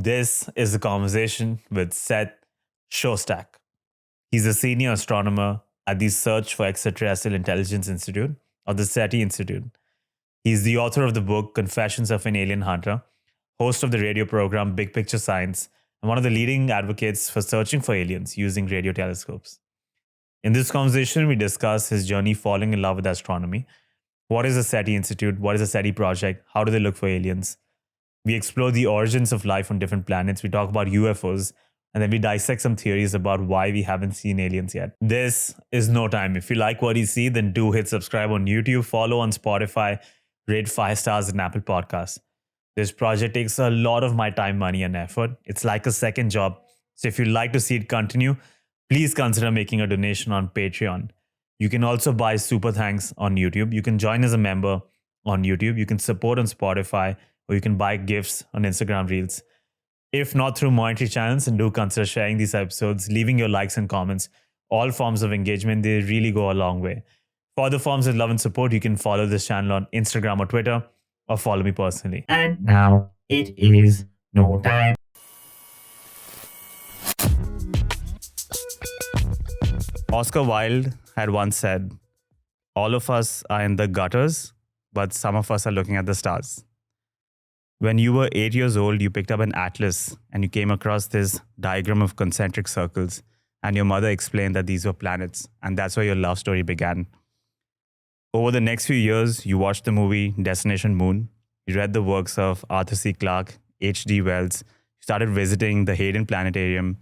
This is a conversation with Seth Shostak. He's a senior astronomer at the Search for Extraterrestrial Intelligence Institute, or the SETI Institute. He's the author of the book Confessions of an Alien Hunter, host of the radio program Big Picture Science, and one of the leading advocates for searching for aliens using radio telescopes. In this conversation, we discuss his journey falling in love with astronomy. What is the SETI Institute? What is the SETI project? How do they look for aliens? We explore the origins of life on different planets. We talk about UFOs, and then we dissect some theories about why we haven't seen aliens yet. This is no time. If you like what you see, then do hit subscribe on YouTube, follow on Spotify, rate 5 stars in Apple Podcasts. This project takes a lot of my time, money, and effort. It's like a second job. So if you'd like to see it continue, please consider making a donation on Patreon. You can also buy Super Thanks on YouTube. You can join as a member on YouTube. You can support on Spotify, or you can buy gifts on Instagram Reels. If not through monetary channels, then do consider sharing these episodes, leaving your likes and comments. All forms of engagement, they really go a long way. For other forms of love and support, you can follow this channel on Instagram or Twitter, or follow me personally. And now it is no time. Oscar Wilde had once said, "All of us are in the gutters, but some of us are looking at the stars." When you were 8 years old, you picked up an atlas and you came across this diagram of concentric circles, and your mother explained that these were planets, and that's where your love story began. Over the next few years, you watched the movie Destination Moon, you read the works of Arthur C. Clarke, H.G. Wells, you started visiting the Hayden Planetarium,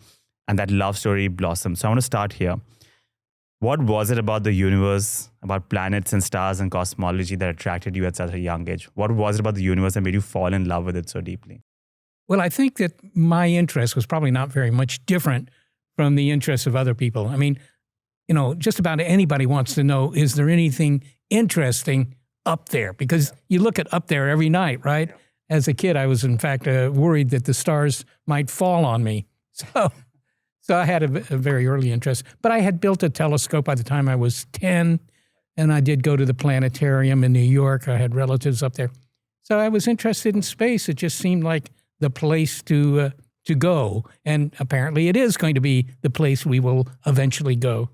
and that love story blossomed. So I want to start here. What was it about the universe, about planets and stars and cosmology that attracted you at such a young age? What was it about the universe that made you fall in love with it so deeply? Well, I think that my interest was probably not very much different from the interests of other people. I mean, just about anybody wants to know, is there anything interesting up there? Because you look at up there every night, right? Yeah. As a kid, I was in fact worried that the stars might fall on me. So I had a very early interest. But I had built a telescope by the time I was 10, and I did go to the planetarium in New York. I had relatives up there. So I was interested in space. It just seemed like the place to go. And apparently it is going to be the place we will eventually go.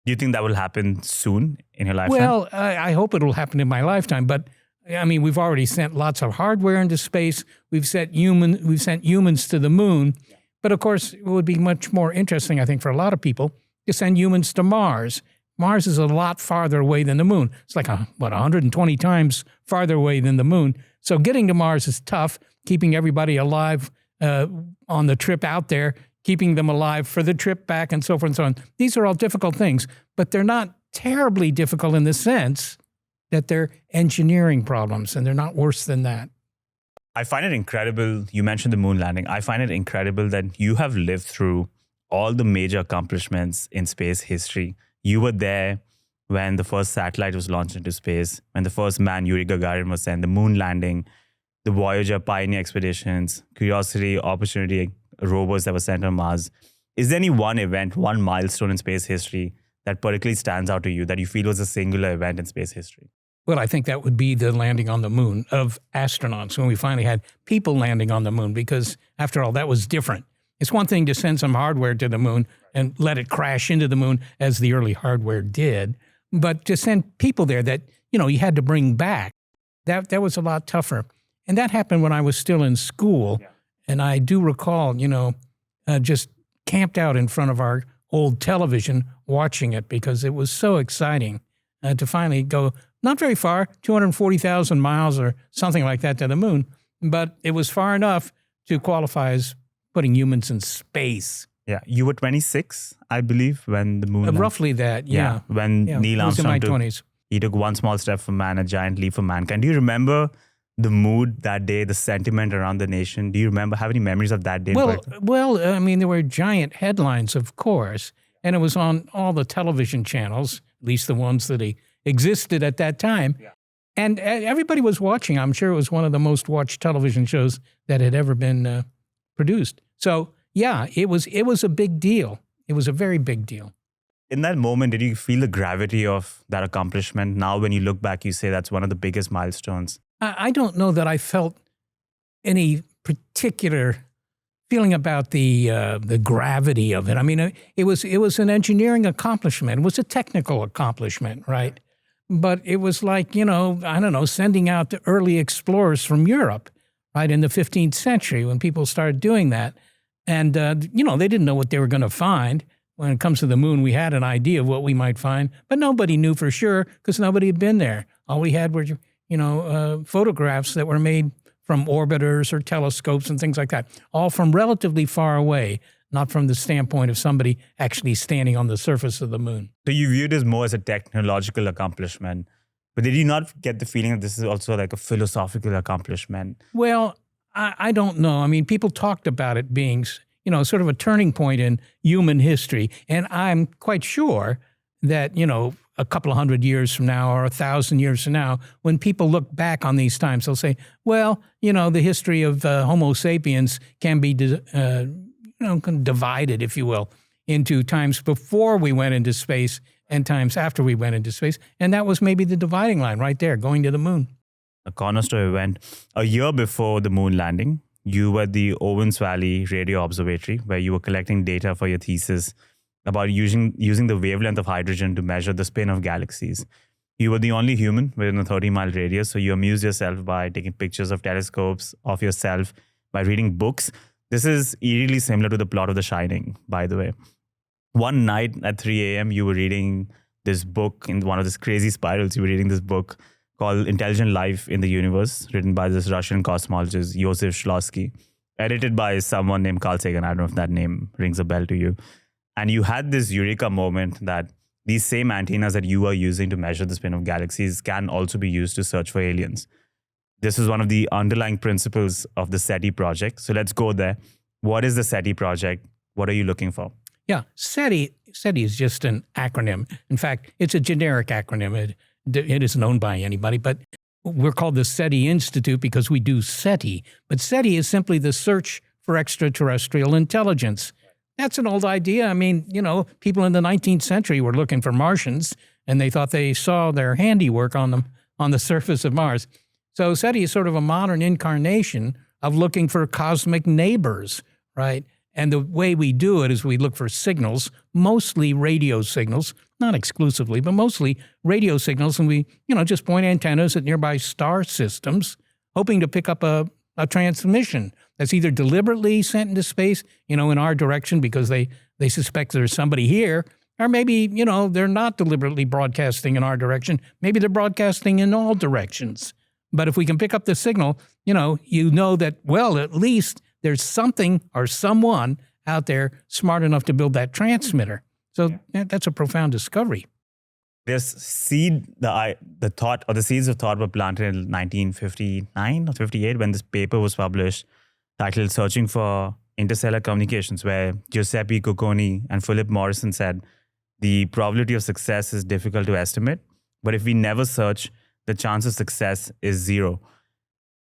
Do you think that will happen soon in your lifetime? Well, I hope it will happen in my lifetime. But, I mean, we've already sent lots of hardware into space. We've sent humans to the moon. But of course, it would be much more interesting, I think, for a lot of people to send humans to Mars. Mars is a lot farther away than the moon. It's like, 120 times farther away than the moon. So getting to Mars is tough, keeping everybody alive on the trip out there, keeping them alive for the trip back, and so forth and so on. These are all difficult things, but they're not terribly difficult in the sense that they're engineering problems, and they're not worse than that. I find it incredible. You mentioned the moon landing. I find it incredible that you have lived through all the major accomplishments in space history. You were there when the first satellite was launched into space, when the first man, Yuri Gagarin, was sent, the moon landing, the Voyager Pioneer expeditions, Curiosity, Opportunity rovers that were sent on Mars. Is there any one event, one milestone in space history that particularly stands out to you that you feel was a singular event in space history? Well, I think that would be the landing on the moon of astronauts, when we finally had people landing on the moon, because after all, that was different. It's one thing to send some hardware to the moon and let it crash into the moon, as the early hardware did, but to send people there that, you had to bring back, that was a lot tougher. And that happened when I was still in school. Yeah. And I do recall, just camped out in front of our old television watching it, because it was so exciting to finally go not very far, 240,000 miles or something like that to the moon, but it was far enough to qualify as putting humans in space. Yeah, you were 26, I believe, when the moon... roughly that, yeah. When Neil Armstrong in my 20s. He took one small step for man, a giant leap for mankind. Do you remember the mood that day, the sentiment around the nation? Do you have any memories of that day? Well, I mean, there were giant headlines, of course, and it was on all the television channels, at least the ones that existed at that time. Yeah. And everybody was watching. I'm sure it was one of the most watched television shows that had ever been produced. So, yeah, it was a big deal. It was a very big deal. In that moment, did you feel the gravity of that accomplishment? Now, when you look back, you say that's one of the biggest milestones. I don't know that I felt any particular feeling about the gravity of it. I mean, it was an engineering accomplishment. It was a technical accomplishment, right? But it was like, I don't know, sending out the early explorers from Europe, right, in the 15th century when people started doing that. And, they didn't know what they were going to find. When it comes to the moon, we had an idea of what we might find, but nobody knew for sure because nobody had been there. All we had were, photographs that were made from orbiters or telescopes and things like that, all from relatively far away, not from the standpoint of somebody actually standing on the surface of the moon. So you view this more as a technological accomplishment, but did you not get the feeling that this is also like a philosophical accomplishment? Well, I don't know. I mean, people talked about it being, sort of a turning point in human history. And I'm quite sure that, a couple of 100 years from now or 1,000 years from now, when people look back on these times, they'll say, well, the history of Homo sapiens can be, divided, if you will, into times before we went into space and times after we went into space. And that was maybe the dividing line right there, going to the moon. A cornerstone event. A year before the moon landing, you were at the Owens Valley Radio Observatory, where you were collecting data for your thesis about using the wavelength of hydrogen to measure the spin of galaxies. You were the only human within a 30-mile radius, so you amused yourself by taking pictures of telescopes, of yourself, by reading books. This is eerily similar to the plot of The Shining, by the way. One night at 3 a.m., you were reading this book in one of these crazy spirals. You were reading this book called Intelligent Life in the Universe, written by this Russian cosmologist, Seth Shostak, edited by someone named Carl Sagan. I don't know if that name rings a bell to you. And you had this eureka moment that these same antennas that you are using to measure the spin of galaxies can also be used to search for aliens. This is one of the underlying principles of the SETI project. So let's go there. What is the SETI project? What are you looking for? Yeah, SETI is just an acronym. In fact, it's a generic acronym. It isn't owned by anybody, but we're called the SETI Institute because we do SETI. But SETI is simply the search for extraterrestrial intelligence. That's an old idea. I mean, people in the 19th century were looking for Martians, and they thought they saw their handiwork on the surface of Mars. So SETI is sort of a modern incarnation of looking for cosmic neighbors, right? And the way we do it is we look for signals, mostly radio signals, not exclusively, but mostly radio signals. And we, just point antennas at nearby star systems, hoping to pick up a transmission that's either deliberately sent into space, in our direction because they suspect there's somebody here, or maybe, they're not deliberately broadcasting in our direction. Maybe they're broadcasting in all directions. But if we can pick up the signal, that, well, at least there's something or someone out there smart enough to build that transmitter. So that's a profound discovery. This seed, the thought or the seeds of thought were planted in 1959 or 58 when this paper was published titled Searching for Interstellar Communications, where Giuseppe Cocconi and Philip Morrison said the probability of success is difficult to estimate, but if we never search, the chance of success is zero.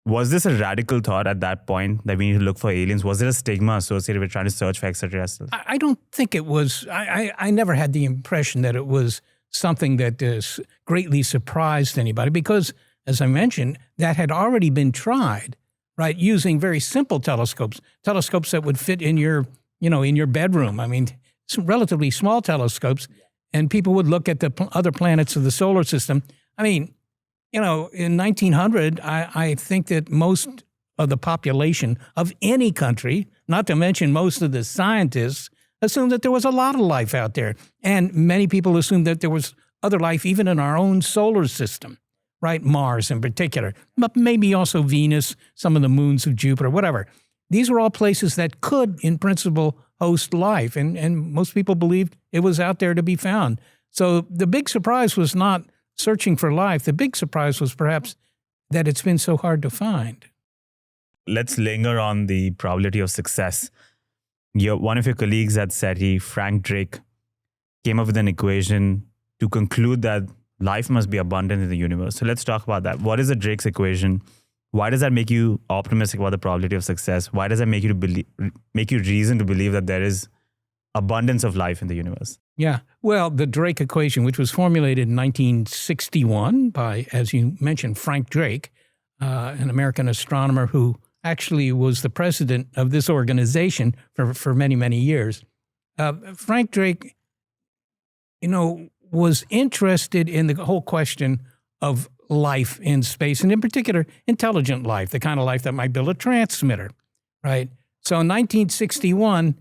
Was this a radical thought at that point that we need to look for aliens? Was there a stigma associated with trying to search for extraterrestrials? I don't think it was. I never had the impression that it was something that greatly surprised anybody because, as I mentioned, that had already been tried, right, using very simple telescopes that would fit in your bedroom. I mean, some relatively small telescopes, and people would look at the other planets of the solar system. I mean, in 1900, I think that most of the population of any country, not to mention most of the scientists, assumed that there was a lot of life out there. And many people assumed that there was other life even in our own solar system, right? Mars in particular, but maybe also Venus, some of the moons of Jupiter, whatever. These were all places that could, in principle, host life. And most people believed it was out there to be found. So the big surprise was not searching for life. The big surprise was perhaps that it's been so hard to find. Let's linger on the probability of success. One of your colleagues at SETI, Frank Drake, came up with an equation to conclude that life must be abundant in the universe. So let's talk about that. What is the Drake's equation? Why does that make you optimistic about the probability of success? Why does that make you reason to believe that there is abundance of life in the universe? Yeah. Well, the Drake equation, which was formulated in 1961 by, as you mentioned, Frank Drake, an American astronomer who actually was the president of this organization for many, many years. Frank Drake, was interested in the whole question of life in space, and in particular, intelligent life, the kind of life that might build a transmitter, right? So in 1961,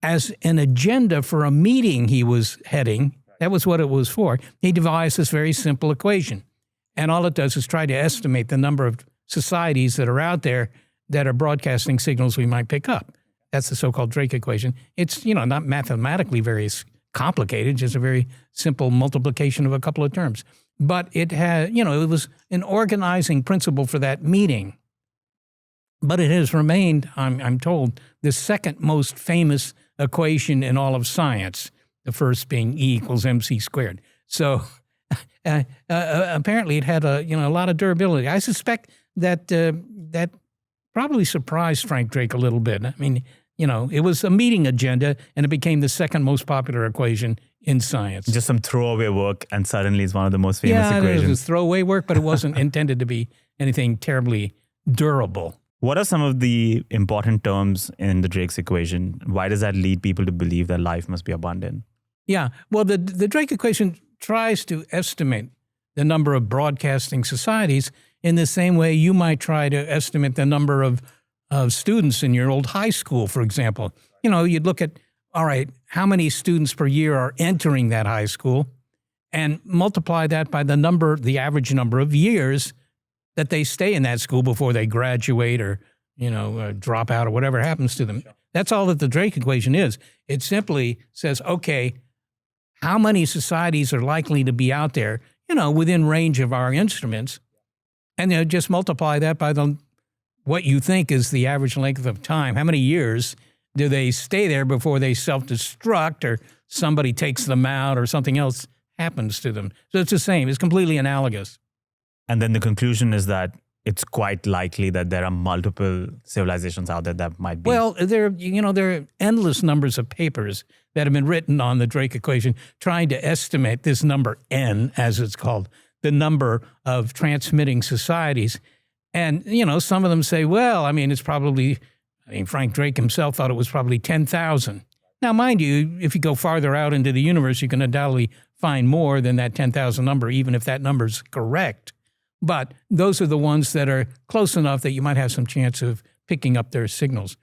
as an agenda for a meeting he was heading, that was what it was for, he devised this very simple equation. And all it does is try to estimate the number of societies that are out there that are broadcasting signals we might pick up. That's the so-called Drake equation. It's, not mathematically very complicated, just a very simple multiplication of a couple of terms. But it had, it was an organizing principle for that meeting. But it has remained, I'm told, the second most famous equation in all of science, the first being E equals mc squared. So apparently it had a lot of durability. I suspect that that probably surprised Frank Drake a little bit. I mean, it was a meeting agenda, and it became the second most popular equation in science. Just some throwaway work, and suddenly it's one of the most famous equations. Yeah, it was throwaway work, but it wasn't intended to be anything terribly durable. What are some of the important terms in the Drake's equation? Why does that lead people to believe that life must be abundant? Yeah, well, the Drake equation tries to estimate the number of broadcasting societies in the same way you might try to estimate the number of students in your old high school, for example. You'd look at, all right, how many students per year are entering that high school, and multiply that by the average number of years that they stay in that school before they graduate or, drop out or whatever happens to them. That's all that the Drake equation is. It simply says, okay, how many societies are likely to be out there, within range of our instruments, and just multiply that by what you think is the average length of time. How many years do they stay there before they self-destruct or somebody takes them out or something else happens to them? So it's the same. It's completely analogous. And then the conclusion is that it's quite likely that there are multiple civilizations out there that might be. Well, there are endless numbers of papers that have been written on the Drake equation trying to estimate this number n, as it's called, the number of transmitting societies. And, some of them say, well, it's probably, Frank Drake himself thought it was probably 10,000. Now, mind you, if you go farther out into the universe, you can undoubtedly find more than that 10,000 number, even if that number's correct. But those are the ones that are close enough that you might have some chance of picking up their signals.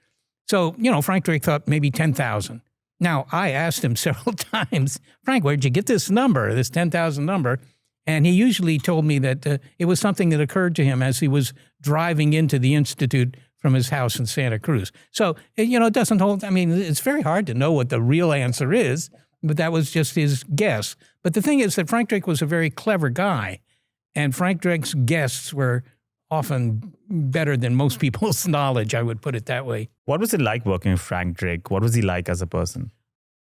So, Frank Drake thought maybe 10,000. Now, I asked him several times, Frank, where'd you get this number, this 10,000 number? And he usually told me that it was something that occurred to him as he was driving into the Institute from his house in Santa Cruz. So, it doesn't hold, it's very hard to know what the real answer is, but that was just his guess. But the thing is that Frank Drake was a very clever guy. And Frank Drake's guests were often better than most people's knowledge, I would put it that way. What was it like working with Frank Drake? What was he like as a person?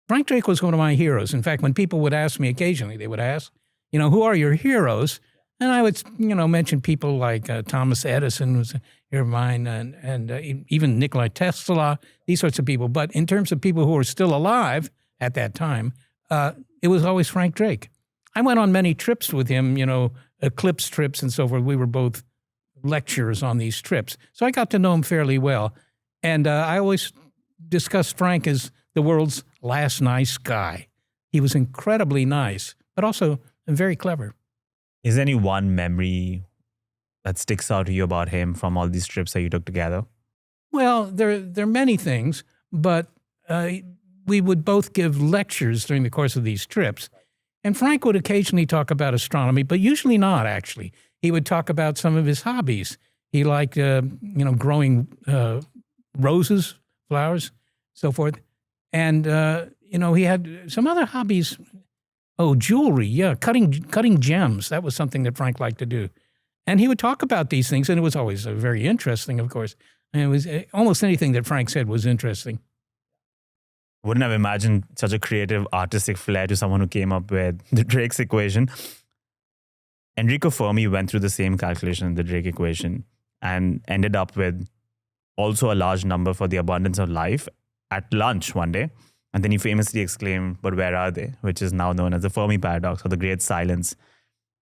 Frank Drake was one of my heroes. In fact, when people would ask me occasionally, they would ask, who are your heroes? And I would, mention people like Thomas Edison was a hero of mine, and even Nikola Tesla, these sorts of people. But in terms of people who were still alive at that time, it was always Frank Drake. I went on many trips with him, eclipse trips and so forth. We were both lecturers on these trips. So I got to know him fairly well. And I always discussed Frank as the world's last nice guy. He was incredibly nice, but also very clever. Is there any one memory that sticks out to you about him from all these trips that you took together? Well, there are many things, but we would both give lectures during the course of these trips. And Frank would occasionally talk about astronomy, but usually not, actually. He would talk about some of his hobbies. He liked, growing roses, flowers, so forth. And, he had some other hobbies. Oh, jewelry, yeah, cutting gems. That was something that Frank liked to do. And he would talk about these things, and it was always very interesting, of course. And it was almost anything that Frank said was interesting. Wouldn't have imagined such a creative, artistic flair to someone who came up with the Drake's equation. Enrico Fermi went through the same calculation, the Drake equation, and ended up with also a large number for the abundance of life at lunch one day. And then he famously exclaimed, "But where are they?" which is now known as the Fermi Paradox, or the Great Silence.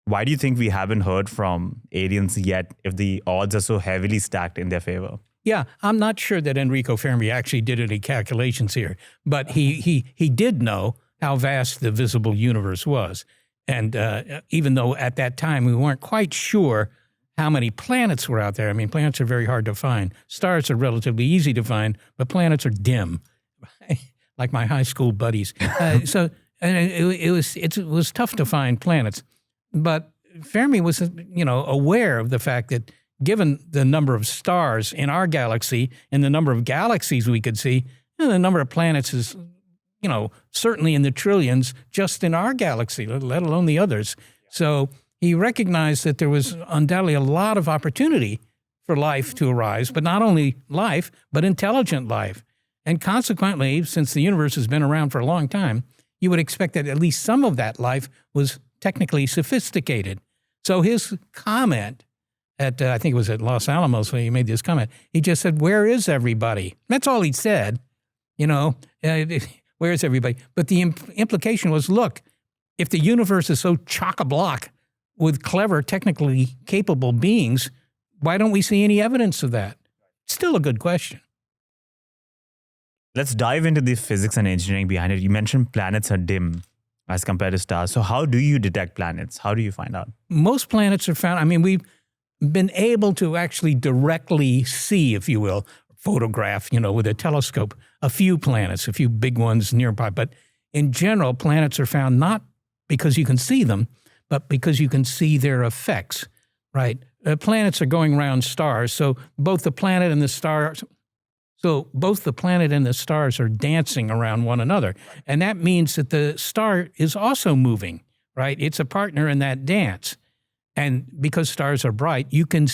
Why do you think we haven't heard from aliens yet if the odds are so heavily stacked in their favor? Yeah, I'm not sure that Enrico Fermi actually did any calculations here, but he did know how vast the visible universe was. And even though at that time we weren't quite sure how many planets were out there. I mean, planets are very hard to find. Stars are relatively easy to find, but planets are dim, like my high school buddies. So it was tough to find planets. But Fermi was, aware of the fact that given the number of stars in our galaxy and the number of galaxies we could see, the number of planets is, certainly in the trillions just in our galaxy, let alone the others. So he recognized that there was undoubtedly a lot of opportunity for life to arise, but not only life, but intelligent life. And consequently, since the universe has been around for a long time, you would expect that at least some of that life was technically sophisticated. So his comment at, I think it was at Los Alamos when he made this comment, he just said, "Where is everybody?" That's all he said, where is everybody? But the implication was, look, if the universe is so chock-a-block with clever, technically capable beings, why don't we see any evidence of that? Still a good question. Let's dive into the physics and engineering behind it. You mentioned planets are dim as compared to stars. So how do you detect planets? How do you find out? Most planets are found, we've been able to actually directly see, if you will, photograph, with a telescope, a few planets, a few big ones nearby. But in general, planets are found not because you can see them, but because you can see their effects, right? Planets are going around stars, so both the planet and the stars are dancing around one another. And that means that the star is also moving, right? It's a partner in that dance. And because stars are bright, you can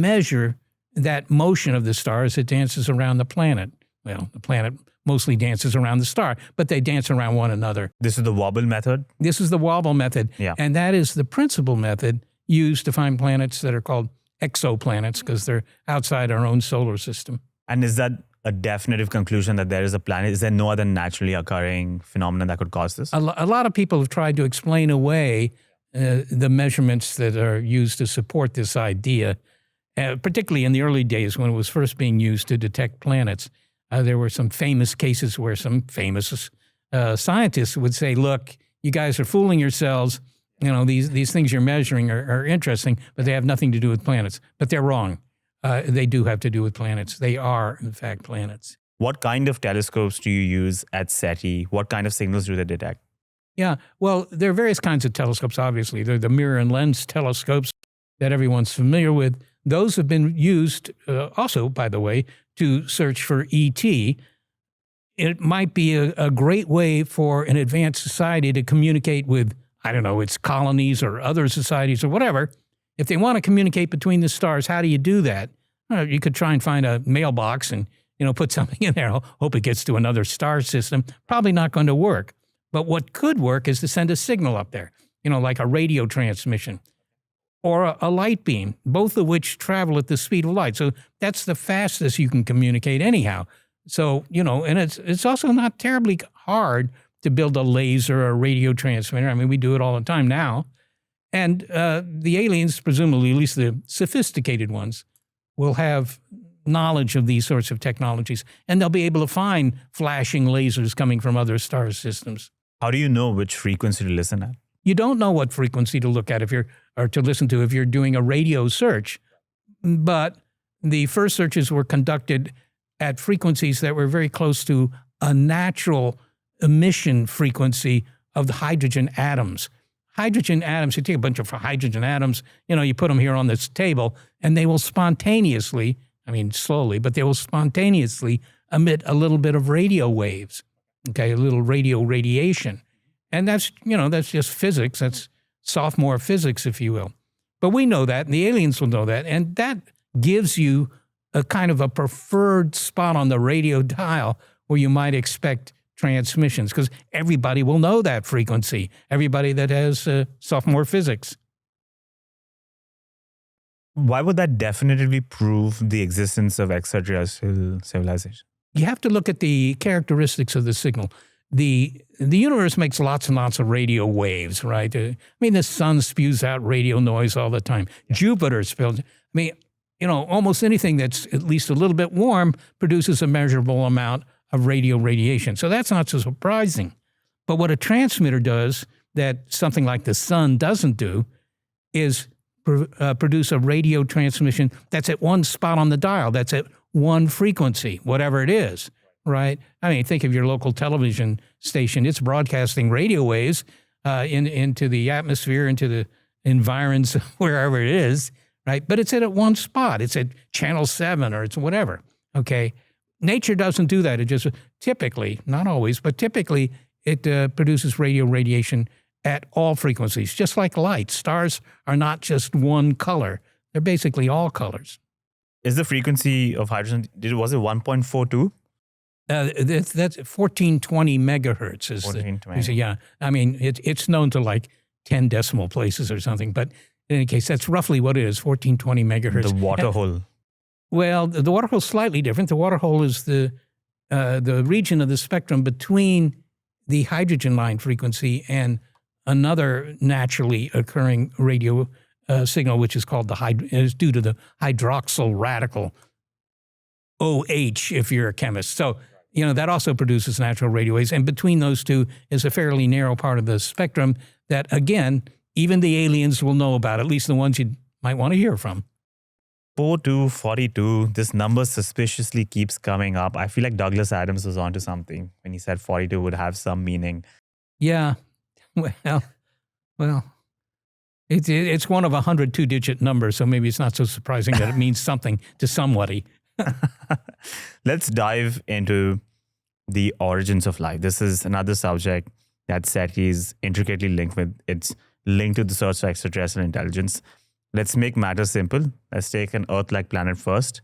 measure that motion of the star as it dances around the planet. Well, the planet mostly dances around the star, but they dance around one another. This is the wobble method? This is the wobble method. Yeah. And that is the principal method used to find planets that are called exoplanets because they're outside our own solar system. And is that a definitive conclusion that there is a planet? Is there no other naturally occurring phenomenon that could cause this? A lot of people have tried to explain away the measurements that are used to support this idea, particularly in the early days when it was first being used to detect planets. There were some famous cases where some famous scientists would say, look, you guys are fooling yourselves. These things you're measuring are interesting, but they have nothing to do with planets. But they're wrong. They do have to do with planets. They are, in fact, planets. What kind of telescopes do you use at SETI? What kind of signals do they detect? Yeah, well, there are various kinds of telescopes, obviously. There are the mirror and lens telescopes that everyone's familiar with. Those have been used also, by the way, to search for ET. It might be a great way for an advanced society to communicate with, its colonies or other societies or whatever. If they want to communicate between the stars, how do you do that? You could try and find a mailbox and, put something in there. Hope it gets to another star system. Probably not going to work. But what could work is to send a signal up there, like a radio transmission or a light beam, both of which travel at the speed of light. So that's the fastest you can communicate anyhow. So, and it's also not terribly hard to build a laser or a radio transmitter. We do it all the time now. And the aliens, presumably, at least the sophisticated ones, will have knowledge of these sorts of technologies, and they'll be able to find flashing lasers coming from other star systems. How do you know which frequency to listen at? You don't know what frequency to look at to listen to if you're doing a radio search. But the first searches were conducted at frequencies that were very close to a natural emission frequency of the hydrogen atoms. Hydrogen atoms, you take a bunch of hydrogen atoms, you put them here on this table, and they will spontaneously, slowly, but they will spontaneously emit a little bit of radio waves, okay, a little radio radiation. And that's just physics. That's sophomore physics, if you will. But we know that, and the aliens will know that, and that gives you a kind of a preferred spot on the radio dial where you might expect transmissions, because everybody will know that frequency, everybody that has sophomore physics. Why would that definitively prove the existence of extraterrestrial civilization? You have to look at the characteristics of the signal. the universe makes lots and lots of radio waves, right? I mean, the sun spews out radio noise all the time. Yeah. Jupiter spills. I mean, almost anything that's at least a little bit warm produces a measurable amount of radio radiation. So that's not so surprising. But what a transmitter does that something like the sun doesn't do is produce a radio transmission that's at one spot on the dial, that's at one frequency, whatever it is, right? I mean, think of your local television station. It's broadcasting radio waves into the atmosphere, into the environs, wherever it is, right? But it's at one spot. It's at channel 7 or it's whatever, okay? Nature doesn't do that. It just typically, not always, but typically it produces radio radiation at all frequencies, just like light. Stars are not just one color. They're basically all colors. Is the frequency of hydrogen, was it 1.42? That's 1420 megahertz. Is 1420. Yeah. I mean, it's known to like 10 decimal places or something, but in any case, that's roughly what it is, 1420 megahertz. The water hole. Well, the water hole is slightly different. The water hole is the region of the spectrum between the hydrogen line frequency and another naturally occurring radio signal, which is called is due to the hydroxyl radical, OH, if you're a chemist. So, that also produces natural radio waves. And between those two is a fairly narrow part of the spectrum that, again, even the aliens will know about, at least the ones you might want to hear from. 42, this number suspiciously keeps coming up. I feel like Douglas Adams was onto something when he said 42 would have some meaning. Yeah. Well, it's one of 100 two-digit numbers, so maybe it's not so surprising that it means something to somebody. Let's dive into the origins of life. This is another subject that SETI is intricately linked with. It's linked to the search for extraterrestrial intelligence. Let's make matters simple. Let's take an Earth-like planet first.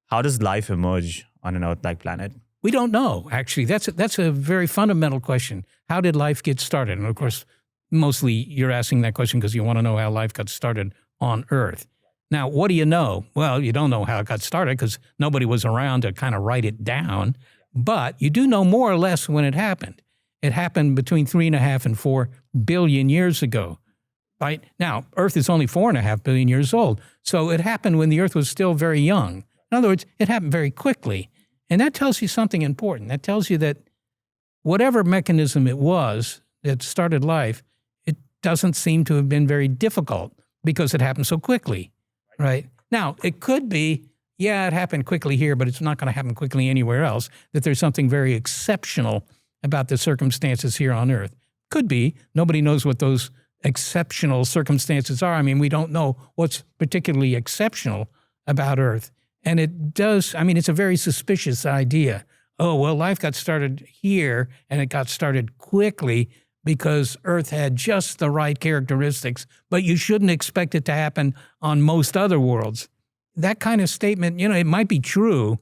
How does life emerge on an Earth-like planet? We don't know, actually. That's a very fundamental question. How did life get started? And of course, mostly you're asking that question because you want to know how life got started on Earth. Now, what do you know? Well, you don't know how it got started because nobody was around to kind of write it down. But you do know more or less when it happened. It happened between 3.5 and 4 billion years ago. Right? Now, Earth is only 4.5 billion years old. So it happened when the Earth was still very young. In other words, it happened very quickly. And that tells you something important. That tells you that whatever mechanism it was that started life, it doesn't seem to have been very difficult because it happened so quickly, right? Now, it could be, it happened quickly here, but it's not going to happen quickly anywhere else, that there's something very exceptional about the circumstances here on Earth. Could be. Nobody knows what those exceptional circumstances are. I mean, we don't know what's particularly exceptional about Earth. And it's a very suspicious idea. Oh, well, life got started here and it got started quickly because Earth had just the right characteristics, but you shouldn't expect it to happen on most other worlds. That kind of statement, it might be true,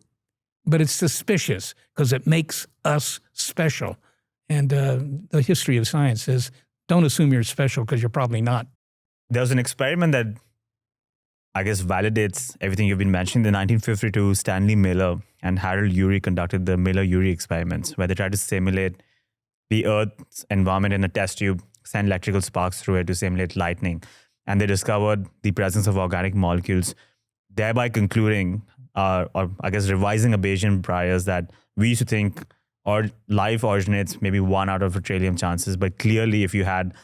but it's suspicious because it makes us special. And the history of science says, don't assume you're special because you're probably not. There was an experiment that I guess validates everything you've been mentioning. In 1952, Stanley Miller and Harold Urey conducted the Miller-Urey experiments, where they tried to simulate the Earth's environment in a test tube, send electrical sparks through it to simulate lightning. And they discovered the presence of organic molecules, thereby concluding, or I guess revising a Bayesian priors that we used to think life originates maybe 1 out of a trillion chances. But clearly, if you had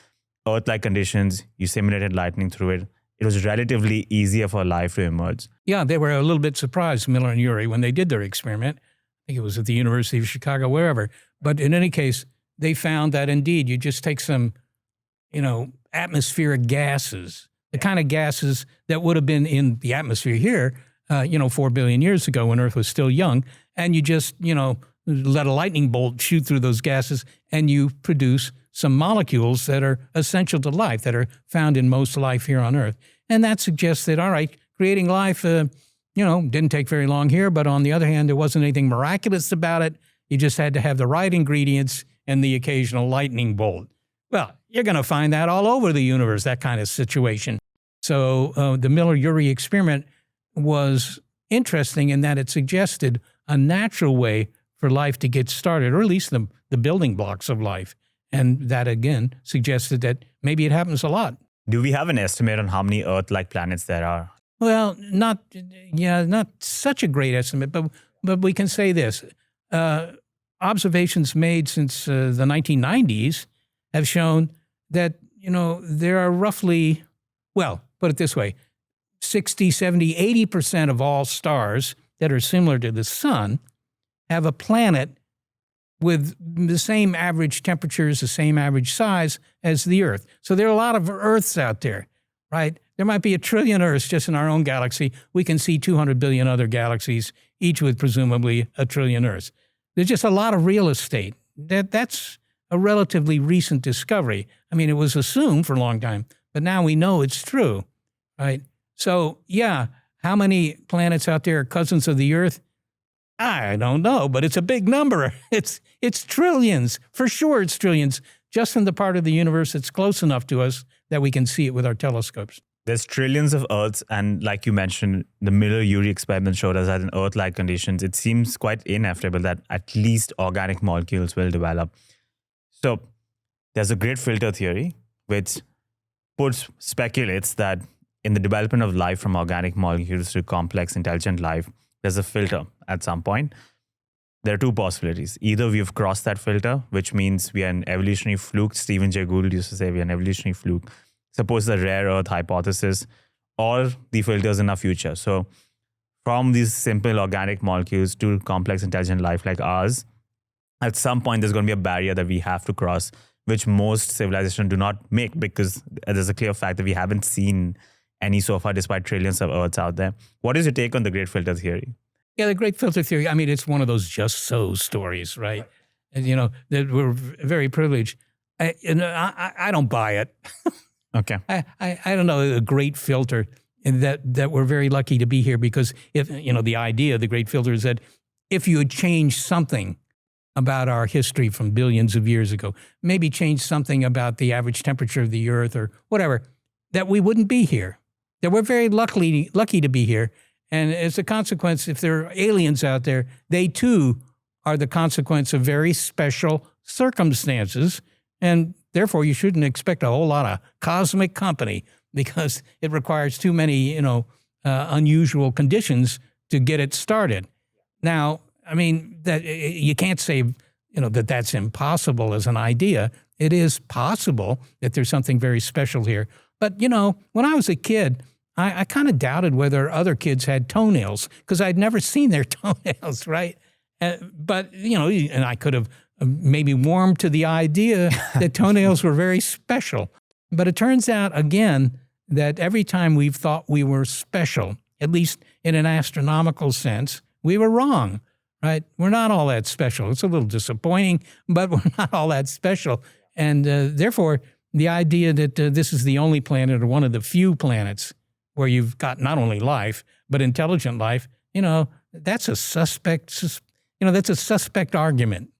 Earth-like conditions, you simulated lightning through it, it was relatively easier for life to emerge. Yeah, they were a little bit surprised, Miller and Urey, when they did their experiment. I think it was at the University of Chicago, wherever. But in any case, they found that indeed you just take some, atmospheric gases, the kind of gases that would have been in the atmosphere here, 4 billion years ago when Earth was still young, and you just, let a lightning bolt shoot through those gases, and you produce some molecules that are essential to life, that are found in most life here on Earth. And that suggests that, all right, creating life, didn't take very long here, but on the other hand, there wasn't anything miraculous about it. You just had to have the right ingredients and the occasional lightning bolt. Well, you're going to find that all over the universe, that kind of situation. So the Miller-Urey experiment was interesting in that it suggested a natural way for life to get started, or at least the building blocks of life. And that, again, suggested that maybe it happens a lot. Do we have an estimate on how many Earth-like planets there are? Well, not such a great estimate, but we can say this. Observations made since the 1990s have shown that, there are roughly, well, put it this way, 60, 70, 80% of all stars that are similar to the sun have a planet with the same average temperatures, the same average size as the Earth. So there are a lot of Earths out there, right? There might be 1 trillion Earths just in our own galaxy. We can see 200 billion other galaxies, each with presumably 1 trillion Earths. There's just a lot of real estate. That's a relatively recent discovery. I mean, it was assumed for a long time, but now we know it's true, right? So, yeah, how many planets out there are cousins of the Earth? I don't know, but it's a big number. It's trillions. For sure it's trillions, just in the part of the universe that's close enough to us that we can see it with our telescopes. There's trillions of Earths, and like you mentioned, the Miller-Urey experiment showed us that in Earth-like conditions, it seems quite inevitable that at least organic molecules will develop. So there's a great filter theory, which speculates that in the development of life from organic molecules to complex intelligent life, there's a filter at some point. There are two possibilities. Either we've crossed that filter, which means we are an evolutionary fluke. Stephen Jay Gould used to say we are an evolutionary fluke. Suppose the rare Earth hypothesis, or the filters in our future. So from these simple organic molecules to complex intelligent life like ours, at some point there's going to be a barrier that we have to cross, which most civilizations do not make, because there's a clear fact that we haven't seen any so far, despite trillions of Earths out there. What is your take on the great filter theory? Yeah, the great filter theory, I mean, it's one of those just so stories, right? And, that we're very privileged. I don't buy it. Okay. I don't know, a great filter, and that we're very lucky to be here, because if, the idea of the great filter is that if you had changed something about our history from billions of years ago, maybe change something about the average temperature of the Earth or whatever, that we wouldn't be here. That we're very lucky to be here. And as a consequence, if there are aliens out there, they too are the consequence of very special circumstances. And therefore, you shouldn't expect a whole lot of cosmic company, because it requires too many, unusual conditions to get it started. Now, I mean, that you can't say, that that's impossible as an idea. It is possible that there's something very special here. But, when I was a kid, I kind of doubted whether other kids had toenails, because I'd never seen their toenails, right? But, and I could have maybe warmed to the idea that toenails were very special. But it turns out, again, that every time we've thought we were special, at least in an astronomical sense, we were wrong, right? We're not all that special. It's a little disappointing, but we're not all that special. And therefore, the idea that this is the only planet or one of the few planets where you've got not only life, but intelligent life, that's a suspect, that's a suspect argument.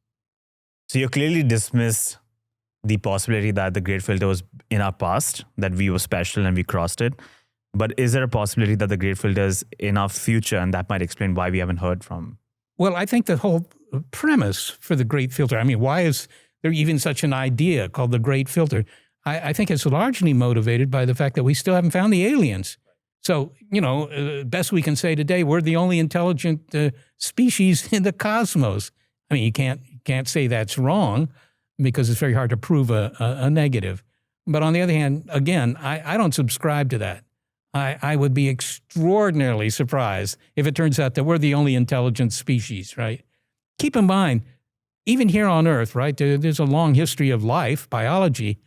So you clearly dismiss the possibility that the great filter was in our past, that we were special and we crossed it. But is there a possibility that the great filter is in our future, and that might explain why we haven't heard from? Well, I think the whole premise for the great filter, I mean, why is there even such an idea called the great filter? I think it's largely motivated by the fact that we still haven't found the aliens. So, best we can say today, we're the only intelligent species in the cosmos. I mean, you can't say that's wrong, because it's very hard to prove a negative. But on the other hand, again, I don't subscribe to that. I would be extraordinarily surprised if it turns out that we're the only intelligent species, right? Keep in mind, even here on Earth, right, there's a long history of life, biology,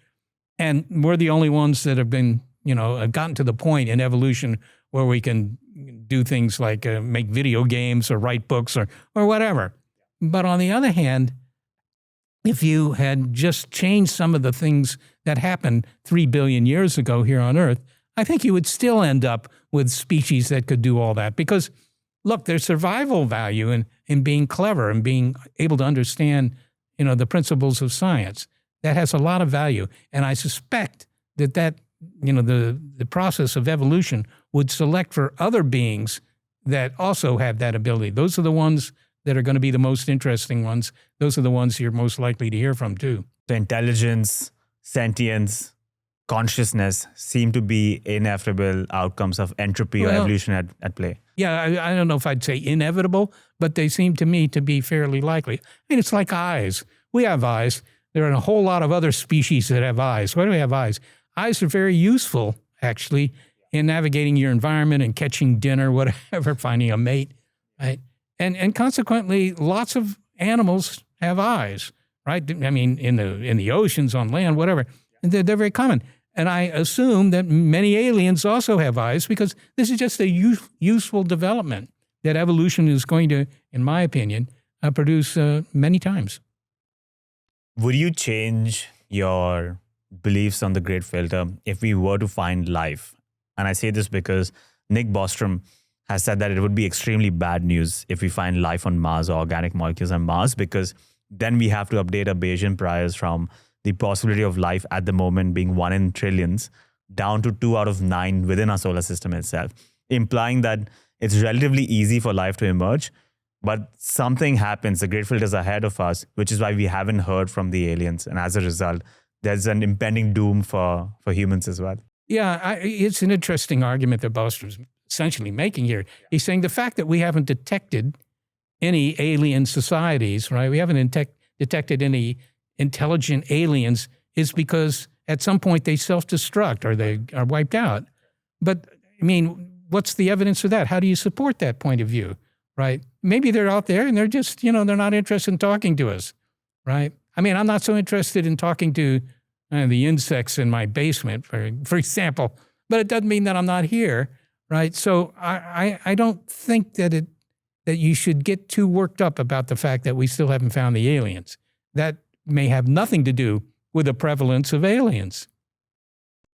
and we're the only ones that have been, have gotten to the point in evolution where we can do things like make video games or write books or whatever. But on the other hand, if you had just changed some of the things that happened 3 billion years ago here on Earth, I think you would still end up with species that could do all that. Because, look, there's survival value in being clever and being able to understand, the principles of science. That has a lot of value. And I suspect that the process of evolution would select for other beings that also have that ability. Those are the ones that are going to be the most interesting ones. Those are the ones you're most likely to hear from too. So intelligence, sentience, consciousness seem to be inevitable outcomes of entropy or evolution at play. Yeah, I don't know if I'd say inevitable, but they seem to me to be fairly likely. I mean, it's like eyes. We have eyes. There are a whole lot of other species that have eyes. Why do we have eyes? Eyes are very useful, actually, in navigating your environment and catching dinner, whatever, finding a mate, right? And consequently, lots of animals have eyes, right? I mean, in the oceans, on land, whatever. They're very common. And I assume that many aliens also have eyes because this is just a useful development that evolution is going to, in my opinion, produce many times. Would you change your beliefs on the Great Filter if we were to find life? And I say this because Nick Bostrom has said that it would be extremely bad news if we find life on Mars or organic molecules on Mars, because then we have to update our Bayesian priors from the possibility of life at the moment being 1 in trillions down to 2 out of 9 within our solar system itself, implying that it's relatively easy for life to emerge, but something happens, the Great Filter is ahead of us, which is why we haven't heard from the aliens. And as a result, there's an impending doom for humans as well. Yeah, it's an interesting argument that Bostrom's essentially making here. He's saying the fact that we haven't detected any alien societies, right? We haven't detected any intelligent aliens is because at some point they self-destruct or they are wiped out. But, I mean, what's the evidence of that? How do you support that point of view, right? Maybe they're out there and they're just, they're not interested in talking to us, right? I mean, I'm not so interested in talking to the insects in my basement, for example, but it doesn't mean that I'm not here, right? So I don't think that you should get too worked up about the fact that we still haven't found the aliens. That may have nothing to do with the prevalence of aliens.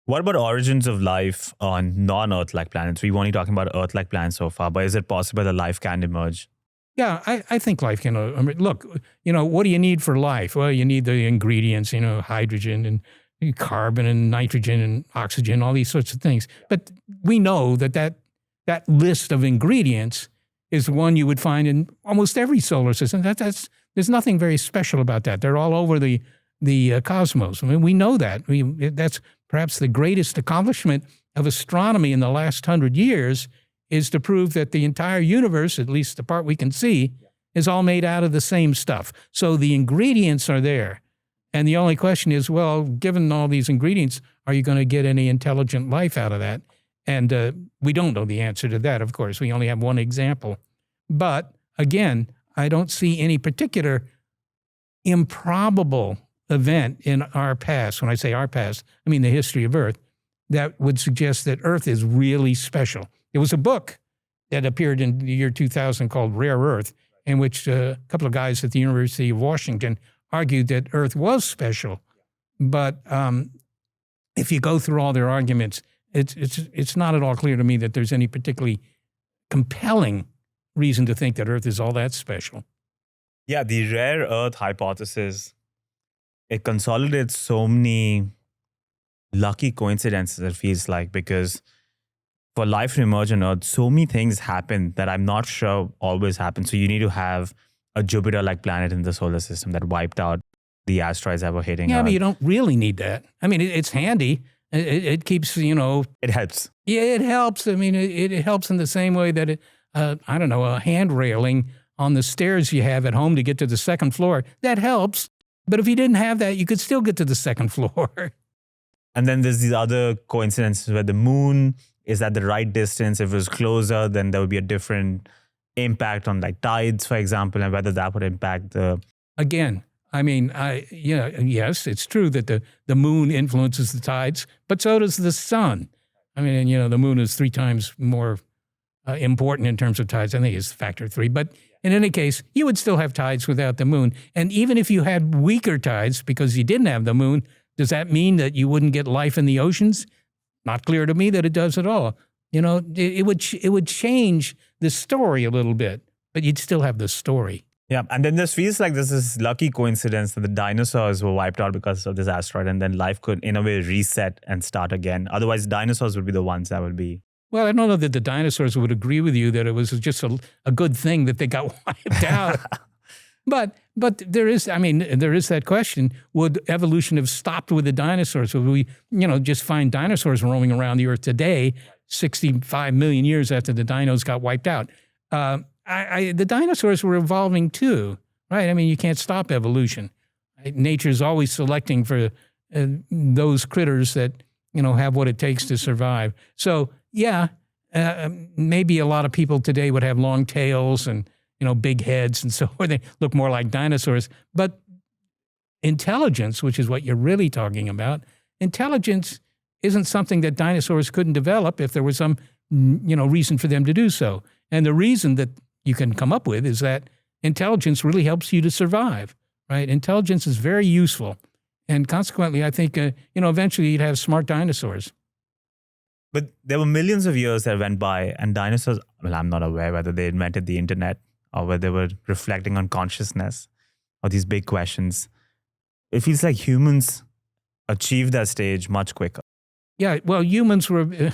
What about origins of life on non-Earth-like planets? We've only talking about Earth-like planets so far, but is it possible that life can emerge? Yeah, I think life can. Look, what do you need for life? Well, you need the ingredients, hydrogen and carbon and nitrogen and oxygen, all these sorts of things. But we know that list of ingredients is one you would find in almost every solar system. There's nothing very special about that. They're all over the cosmos. I mean, we know that. That's perhaps the greatest accomplishment of astronomy in the last 100 years is to prove that the entire universe, at least the part we can see, is all made out of the same stuff. So the ingredients are there. And the only question is, well, given all these ingredients, are you going to get any intelligent life out of that? And we don't know the answer to that, of course. We only have one example. But again, I don't see any particular improbable event in our past. When I say our past, I mean the history of Earth, that would suggest that Earth is really special. There was a book that appeared in the year 2000 called Rare Earth, in which a couple of guys at the University of Washington argued that Earth was special. But if you go through all their arguments, it's not at all clear to me that there's any particularly compelling reason to think that Earth is all that special. Yeah, the rare Earth hypothesis, it consolidates so many lucky coincidences, it feels like, because for life to emerge on Earth, so many things happen that I'm not sure always happen. So you need to have a Jupiter-like planet in the solar system that wiped out the asteroids that were hitting Earth. Yeah, but you don't really need that. I mean, it's handy. It keeps, It helps. Yeah, it helps. I mean, it helps in the same way that, a hand railing on the stairs you have at home to get to the second floor, that helps. But if you didn't have that, you could still get to the second floor. And then there's these other coincidences where the moon is at the right distance. If it was closer, then there would be a different impact on like tides, for example, and whether that would impact the... Again, I mean, yes, it's true that the moon influences the tides, but so does the sun. I mean, the moon is 3 times more important in terms of tides. I think it's factor 3. But in any case, you would still have tides without the moon. And even if you had weaker tides because you didn't have the moon, does that mean that you wouldn't get life in the oceans? Not clear to me that it does at all. It would change the story a little bit, but you'd still have the story. Yeah, and then this feels like this is lucky coincidence that the dinosaurs were wiped out because of this asteroid, and then life could, in a way, reset and start again. Otherwise, dinosaurs would be the ones that would be... Well, I don't know that the dinosaurs would agree with you that it was just a good thing that they got wiped out. But there is that question: would evolution have stopped with the dinosaurs? Would we, just find dinosaurs roaming around the Earth today, 65 million years after the dinos got wiped out? The dinosaurs were evolving too, right? I mean, you can't stop evolution. Right? Nature's always selecting for those critters that have what it takes to survive. So yeah, maybe a lot of people today would have long tails and big heads and so forth. They look more like dinosaurs. But intelligence, which is what you're really talking about, intelligence isn't something that dinosaurs couldn't develop if there was some, reason for them to do so. And the reason that you can come up with is that intelligence really helps you to survive, right? Intelligence is very useful. And consequently, I think, eventually you'd have smart dinosaurs. But there were millions of years that went by, and dinosaurs, well, I'm not aware whether they invented the internet or whether they were reflecting on consciousness or these big questions. It feels like humans achieved that stage much quicker. Yeah, well, humans were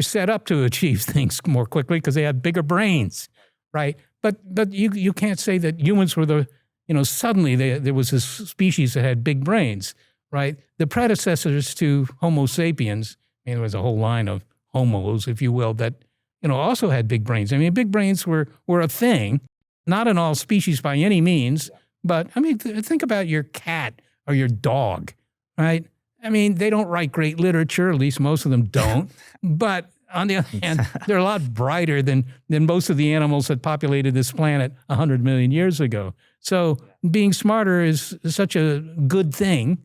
set up to achieve things more quickly because they had bigger brains, right? But you can't say that humans were suddenly there was this species that had big brains, right? The predecessors to Homo sapiens, there was a whole line of homos, if you will, that also had big brains. I mean, big brains were a thing, not in all species by any means, but I mean, think about your cat or your dog, right? I mean, they don't write great literature, at least most of them don't, but on the other hand, they're a lot brighter than most of the animals that populated this planet 100 million years ago. So being smarter is such a good thing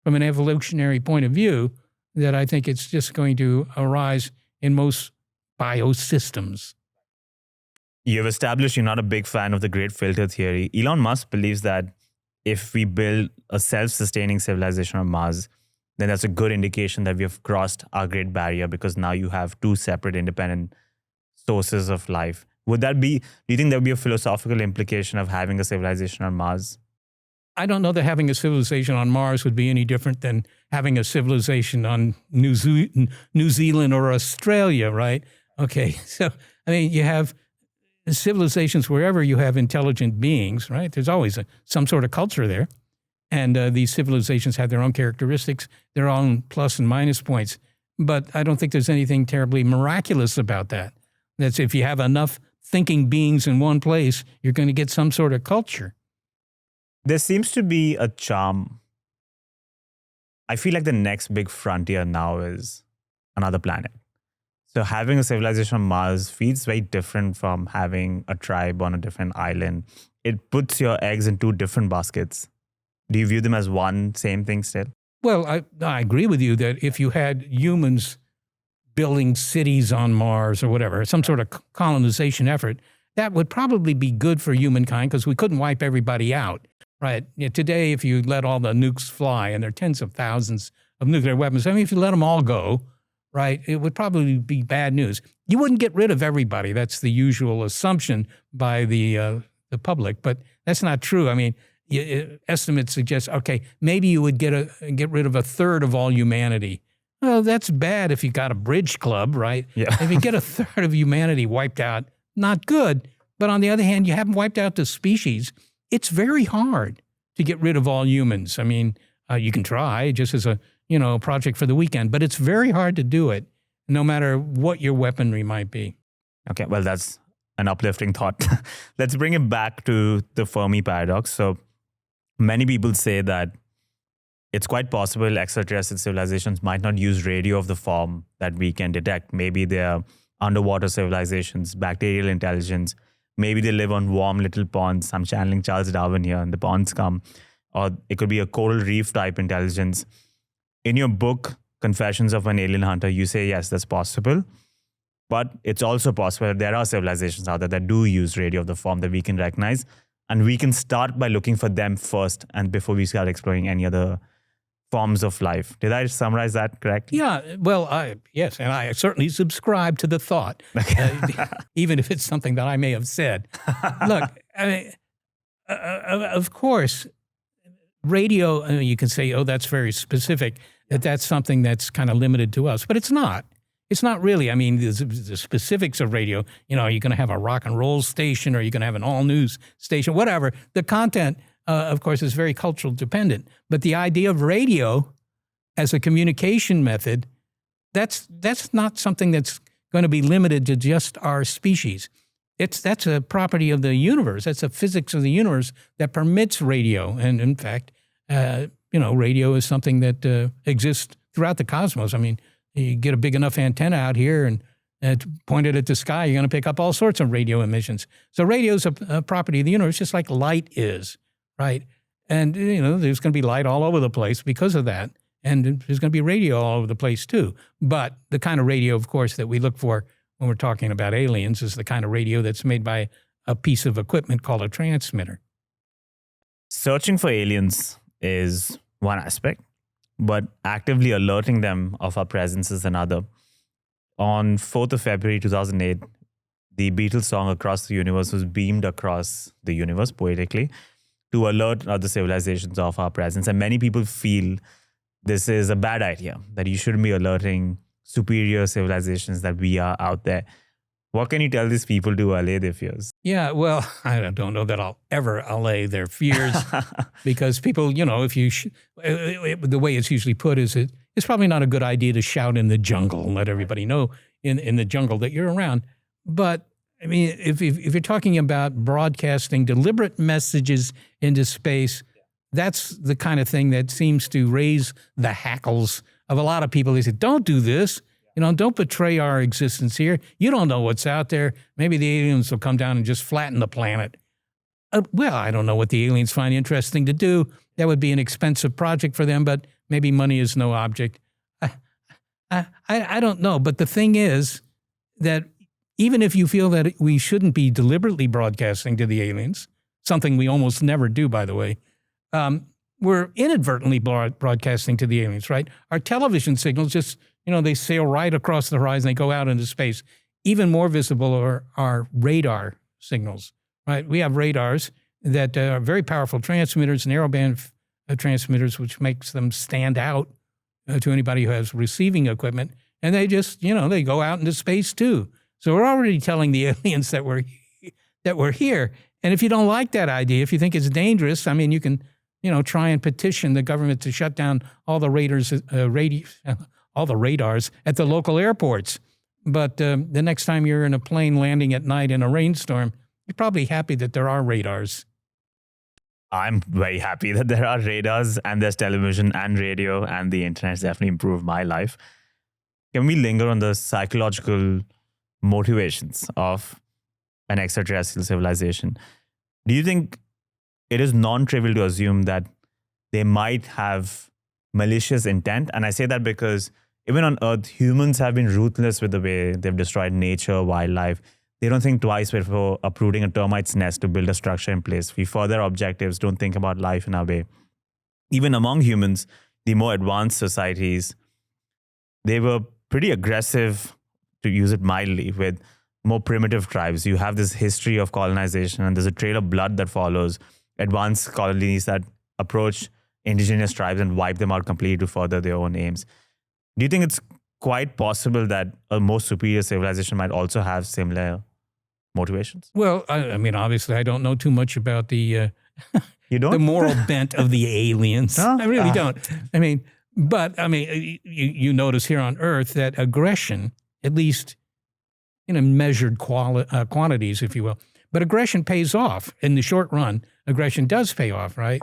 from an evolutionary point of view that I think it's just going to arise in most biosystems. You've established you're not a big fan of the great filter theory. Elon Musk believes that if we build a self-sustaining civilization on Mars, then that's a good indication that we have crossed our great barrier because now you have two separate independent sources of life. Do you think there would be a philosophical implication of having a civilization on Mars? I don't know that having a civilization on Mars would be any different than having a civilization on New Zealand or Australia, right? Okay, so, I mean, you have civilizations wherever you have intelligent beings, right? There's always some sort of culture there. And these civilizations have their own characteristics, their own plus and minus points. But I don't think there's anything terribly miraculous about that. That's if you have enough thinking beings in one place, you're going to get some sort of culture. There seems to be a charm. I feel like the next big frontier now is another planet. So having a civilization on Mars feels very different from having a tribe on a different island. It puts your eggs in two different baskets. Do you view them as one same thing still? Well, I agree with you that if you had humans building cities on Mars or whatever, some sort of colonization effort, that would probably be good for humankind because we couldn't wipe everybody out, right? Today, if you let all the nukes fly, and there are tens of thousands of nuclear weapons, I mean, if you let them all go, right, it would probably be bad news. You wouldn't get rid of everybody. That's the usual assumption by the public, but that's not true. I mean, estimates suggest, okay, maybe you would get rid of a third of all humanity. Well, that's bad if you got a bridge club, right? Yeah. If you get a third of humanity wiped out, not good. But on the other hand, you haven't wiped out the species. It's very hard to get rid of all humans. I mean, you can try just as a project for the weekend, but it's very hard to do it, no matter what your weaponry might be. Okay, well, that's an uplifting thought. Let's bring it back to the Fermi Paradox. So many people say that it's quite possible extraterrestrial civilizations might not use radio of the form that we can detect. Maybe they're underwater civilizations, bacterial intelligence. Maybe they live on warm little ponds. I'm channeling Charles Darwin here, and the ponds come. Or it could be a coral reef type intelligence. In your book, Confessions of an Alien Hunter, you say, yes, that's possible. But it's also possible that there are civilizations out there that do use radio of the form that we can recognize. And we can start by looking for them first and before we start exploring any other forms of life. Did I summarize that correctly? Yeah, well, yes, and I certainly subscribe to the thought, even if it's something that I may have said. Look, I mean, of course, radio, you can say, oh, that's very specific, that's something that's kind of limited to us, but it's not. It's not really. I mean, the specifics of radio, you're going to have a rock and roll station or you're going to have an all-news station, whatever. The content, of course, is very cultural dependent. But the idea of radio as a communication method, that's not something that's going to be limited to just our species. That's a property of the universe. That's a physics of the universe that permits radio. And in fact, radio is something that exists throughout the cosmos. I mean, you get a big enough antenna out here and point it at the sky, you're going to pick up all sorts of radio emissions. So radio is a property of the universe, just like light is, right? And, there's going to be light all over the place because of that. And there's going to be radio all over the place too. But the kind of radio, of course, that we look for when we're talking about aliens is the kind of radio that's made by a piece of equipment called a transmitter. Searching for aliens is one aspect, but actively alerting them of our presence is another. On 4th of February 2008, the Beatles song Across the Universe was beamed across the universe poetically to alert other civilizations of our presence. And many people feel this is a bad idea, that you shouldn't be alerting superior civilizations that we are out there. What can you tell these people to allay their fears? Yeah, well, I don't know that I'll ever allay their fears because people, if you, the way it's usually put is it's probably not a good idea to shout in the jungle and let everybody know in the jungle that you're around. But I mean, if you're talking about broadcasting deliberate messages into space, that's the kind of thing that seems to raise the hackles of a lot of people. They say, don't do this. Don't betray our existence here. You don't know what's out there. Maybe the aliens will come down and just flatten the planet. Well, I don't know what the aliens find interesting to do. That would be an expensive project for them, but maybe money is no object. I don't know. But the thing is that even if you feel that we shouldn't be deliberately broadcasting to the aliens, something we almost never do, by the way, we're inadvertently broadcasting to the aliens, right? Our television signals just, they sail right across the horizon. They go out into space. Even more visible are our radar signals, right? We have radars that are very powerful transmitters, narrowband transmitters, which makes them stand out to anybody who has receiving equipment. And they just, they go out into space too. So we're already telling the aliens that we're here. And if you don't like that idea, if you think it's dangerous, I mean, you can, try and petition the government to shut down all the all the radars at the local airports. But the next time you're in a plane landing at night in a rainstorm, you're probably happy that there are radars. I'm very happy that there are radars and there's television and radio, and the internet's definitely improved my life. Can we linger on the psychological motivations of an extraterrestrial civilization? Do you think it is non-trivial to assume that they might have malicious intent? And I say that because even on Earth, humans have been ruthless with the way they've destroyed nature, wildlife. They don't think twice before uprooting a termite's nest to build a structure in place. We further objectives, don't think about life in our way. Even among humans, the more advanced societies, they were pretty aggressive, to use it mildly, with more primitive tribes. You have this history of colonization, and there's a trail of blood that follows advanced colonies that approach indigenous tribes and wipe them out completely to further their own aims. Do you think it's quite possible that a more superior civilization might also have similar motivations? Well, I mean, obviously, I don't know too much about the you don't? The moral bent of the aliens. No? I really don't. I mean, you notice here on Earth that aggression, at least in measured quantities, if you will, but aggression pays off in the short run. Aggression does pay off, right?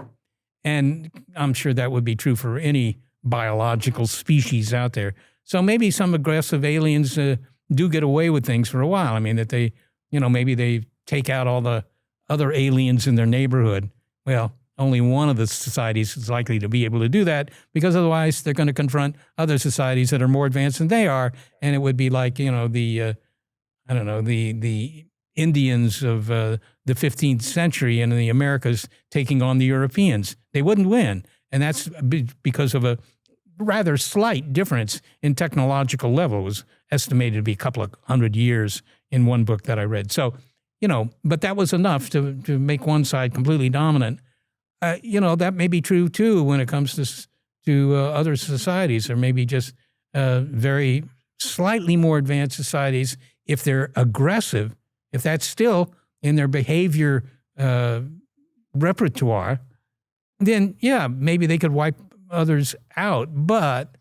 And I'm sure that would be true for any biological species out there. So maybe some aggressive aliens do get away with things for a while. I mean, that they, maybe they take out all the other aliens in their neighborhood. Well, only one of the societies is likely to be able to do that, because otherwise they're going to confront other societies that are more advanced than they are. And it would be like, the Indians of the 15th century and the Americas taking on the Europeans. They wouldn't win. And that's because of a rather slight difference in technological level. It was estimated to be a couple of 100 years in one book that I read. So, but that was enough to make one side completely dominant. That may be true too when it comes to other societies, or maybe just very slightly more advanced societies, if they're aggressive, if that's still in their behavior repertoire, then yeah, maybe they could wipe others out. But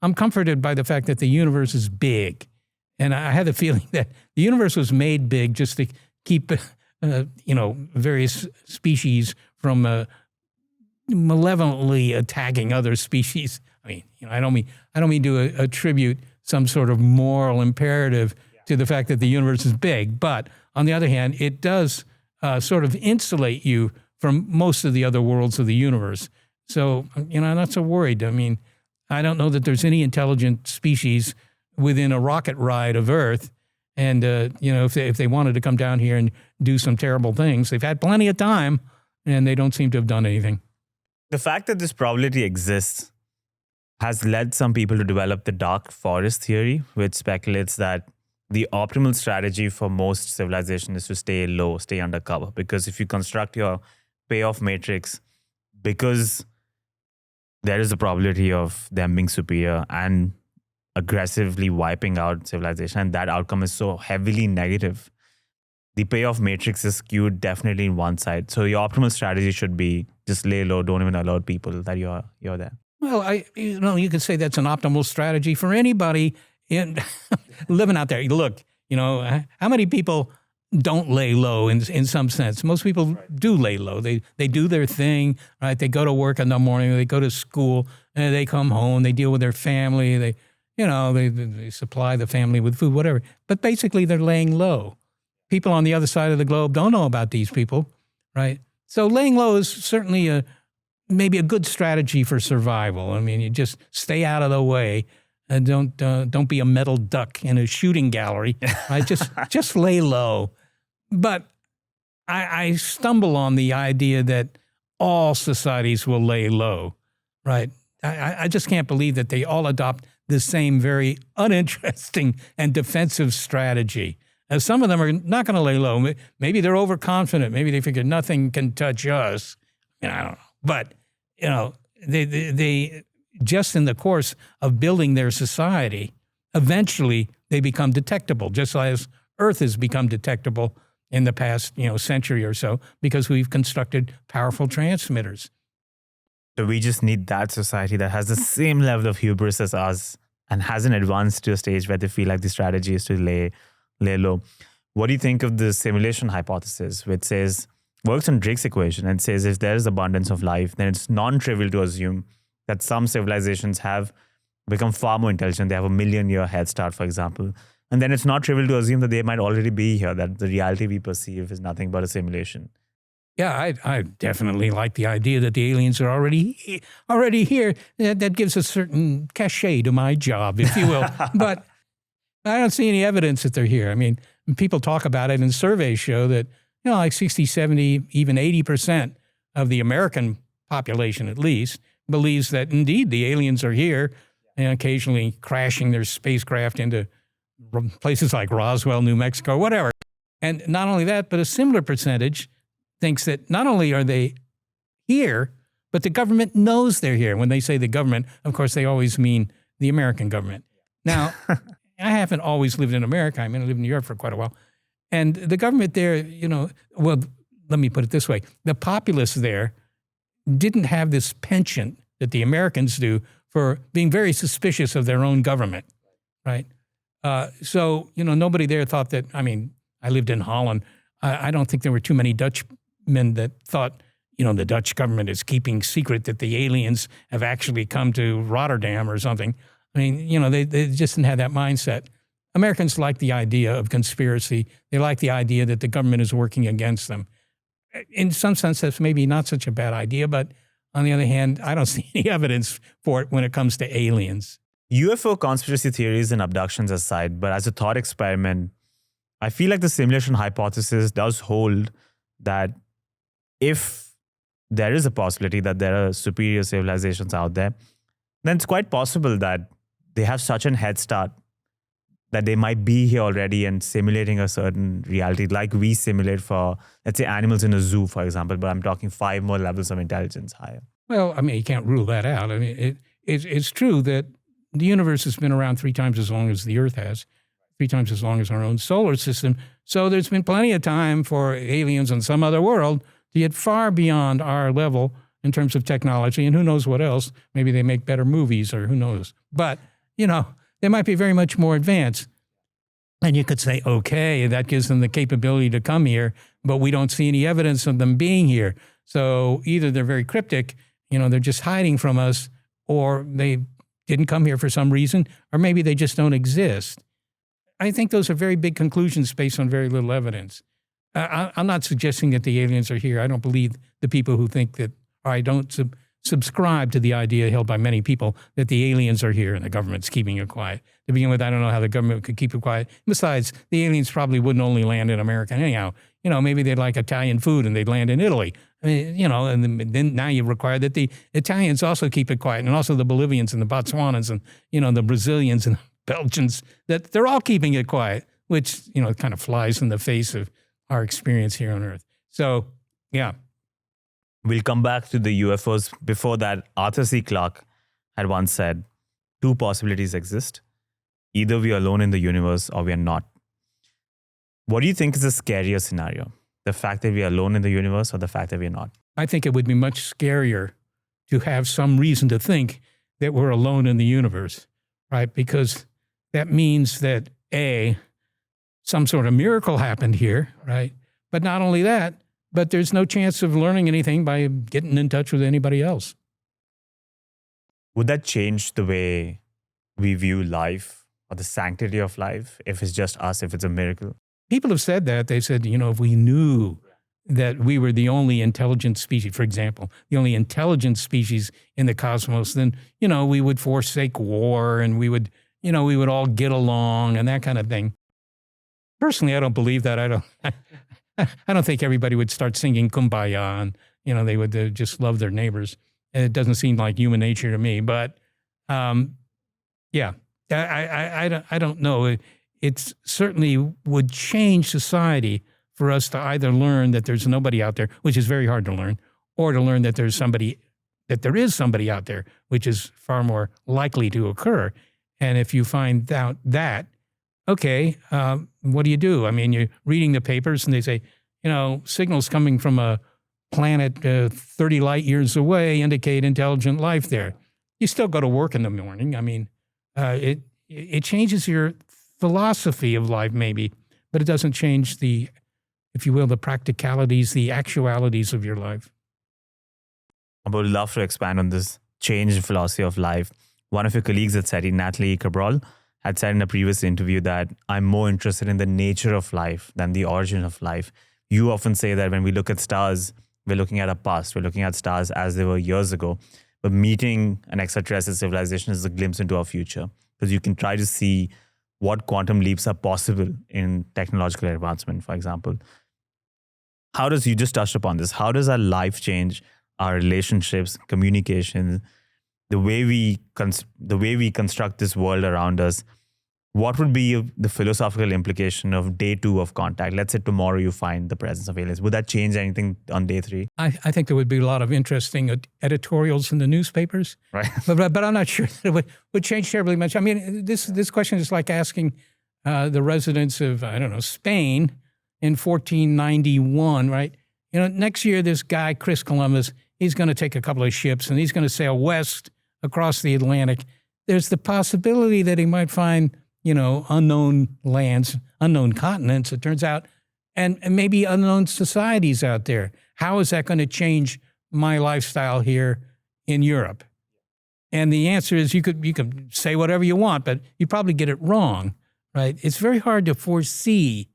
I'm comforted by the fact that the universe is big. And I had the feeling that the universe was made big just to keep, various species from malevolently attacking other species. I mean, I don't mean to attribute some sort of moral imperative to the fact that the universe is big. But on the other hand, it does sort of insulate you from most of the other worlds of the universe. So, I'm not so worried. I mean, I don't know that there's any intelligent species within a rocket ride of Earth. And, if they wanted to come down here and do some terrible things, they've had plenty of time and they don't seem to have done anything. The fact that this probability exists has led some people to develop the dark forest theory, which speculates that the optimal strategy for most civilization is to stay low, stay undercover. Because if you construct your payoff matrix, because there is a probability of them being superior and aggressively wiping out civilization, and that outcome is so heavily negative, the payoff matrix is skewed definitely in one side. So your optimal strategy should be just lay low, don't even alert people that you're there. Well, you could say that's an optimal strategy for anybody living out there. Look, how many people don't lay low in some sense? Most people do lay low. They do their thing, right? They go to work in the morning, they go to school, and they come home, they deal with their family, they supply the family with food, whatever. But basically, they're laying low. People on the other side of the globe don't know about these people, right? So laying low is certainly maybe a good strategy for survival. I mean, you just stay out of the way and don't be a metal duck in a shooting gallery. Right? just lay low. But I stumble on the idea that all societies will lay low, right? I just can't believe that they all adopt the same very uninteresting and defensive strategy. Some of them are not going to lay low. Maybe they're overconfident. Maybe they figure nothing can touch us. I don't know. But, they just in the course of building their society, eventually they become detectable, just as Earth has become detectable in the past, century or so, because we've constructed powerful transmitters. So we just need that society that has the same level of hubris as us and hasn't advanced to a stage where they feel like the strategy is to lay low. What do you think of the simulation hypothesis, which works on Drake's equation and says if there is abundance of life, then it's non-trivial to assume that some civilizations have become far more intelligent. They have a 1,000,000-year head start, for example. And then it's not trivial to assume that they might already be here, that the reality we perceive is nothing but a simulation. Yeah, I definitely like the idea that the aliens are already here. That gives a certain cachet to my job, if you will. But I don't see any evidence that they're here. I mean, people talk about it, and surveys show that, like 60, 70, even 80% of the American population, at least, believes that indeed the aliens are here and occasionally crashing their spacecraft into places like Roswell, New Mexico, whatever. And not only that, but a similar percentage thinks that not only are they here, but the government knows they're here. When they say the government, of course, they always mean the American government. Now, I haven't always lived in America. I lived in Europe for quite a while. And the government there, well, let me put it this way. The populace there didn't have this penchant that the Americans do for being very suspicious of their own government, right? So, nobody there thought that, I lived in Holland. I don't think there were too many Dutchmen that thought, the Dutch government is keeping secret that the aliens have actually come to Rotterdam or something. They just didn't have that mindset. Americans like the idea of conspiracy. They like the idea that the government is working against them. In some sense, that's maybe not such a bad idea, but on the other hand, I don't see any evidence for it when it comes to aliens. UFO conspiracy theories and abductions aside, but as a thought experiment, I feel like the simulation hypothesis does hold that if there is a possibility that there are superior civilizations out there, then it's quite possible that they have such a head start that they might be here already and simulating a certain reality like we simulate for, let's say, animals in a zoo, for example, but I'm talking 5 more levels of intelligence higher. Well, you can't rule that out. It's true that the universe has been around 3 times as long as the Earth has, 3 times as long as our own solar system. So there's been plenty of time for aliens on some other world to get far beyond our level in terms of technology, and who knows what else. Maybe they make better movies, or who knows. But, they might be very much more advanced. And you could say, okay, that gives them the capability to come here, but we don't see any evidence of them being here. So either they're very cryptic, they're just hiding from us, or they didn't come here for some reason, or maybe they just don't exist. I think those are very big conclusions based on very little evidence. I'm not suggesting that the aliens are here. I don't believe the people who think that, or I don't subscribe to the idea held by many people that the aliens are here and the government's keeping it quiet. To begin with, I don't know how the government could keep it quiet. Besides, the aliens probably wouldn't only land in America anyhow. Maybe they'd like Italian food and they'd land in Italy. I mean, and then now you require that the Italians also keep it quiet, and also the Bolivians and the Botswanans and, the Brazilians and the Belgians, that they're all keeping it quiet, which, kind of flies in the face of our experience here on Earth. So, yeah. We'll come back to the UFOs. Before that, Arthur C. Clarke had once said, 2 possibilities exist. Either we are alone in the universe or we are not. What do you think is the scarier scenario? The fact that we are alone in the universe, or the fact that we are not? I think it would be much scarier to have some reason to think that we're alone in the universe, right? Because that means that, A, some sort of miracle happened here, right? But not only that, but there's no chance of learning anything by getting in touch with anybody else. Would that change the way we view life or the sanctity of life if it's just us, if it's a miracle? People have said that. They said, if we knew that we were the only intelligent species, for example, the only intelligent species in the cosmos, then, we would forsake war, and we would all get along and that kind of thing. Personally, I don't believe that. I don't think everybody would start singing Kumbaya, and, they would just love their neighbors. It doesn't seem like human nature to me, but yeah, I don't know. It certainly would change society for us to either learn that there's nobody out there, which is very hard to learn, or to learn that there is somebody out there, which is far more likely to occur. And if you find out that, okay, what do you do? I mean, you're reading the papers and they say, signals coming from a planet 30 light years away indicate intelligent life there. You still go to work in the morning. I mean, it changes your philosophy of life maybe, but it doesn't change the, if you will, the practicalities, the actualities of your life. I would love to expand on this change in philosophy of life. One of your colleagues at SETI, Natalie Cabral, had said in a previous interview that I'm more interested in the nature of life than the origin of life. You often say that when we look at stars, we're looking at our past, we're looking at stars as they were years ago. But meeting an extraterrestrial civilization is a glimpse into our future, because you can try to see what quantum leaps are possible in technological advancement, for example. You just touched upon this, how does our life change, our relationships, communication, the way we construct this world around us? What would be the philosophical implication of day 2 of contact? Let's say tomorrow you find the presence of aliens. Would that change anything on day 3? I think there would be a lot of interesting editorials in the newspapers, right? But I'm not sure that it would change terribly much. I mean, this question is like asking the residents of, Spain in 1491, right? Next year, this guy, Chris Columbus, he's going to take a couple of ships and he's going to sail west across the Atlantic. There's the possibility that he might find unknown lands, unknown continents, it turns out, and maybe unknown societies out there. How is that going to change my lifestyle here in Europe? And the answer is you could say whatever you want, but you probably get it wrong, right? It's very hard to foresee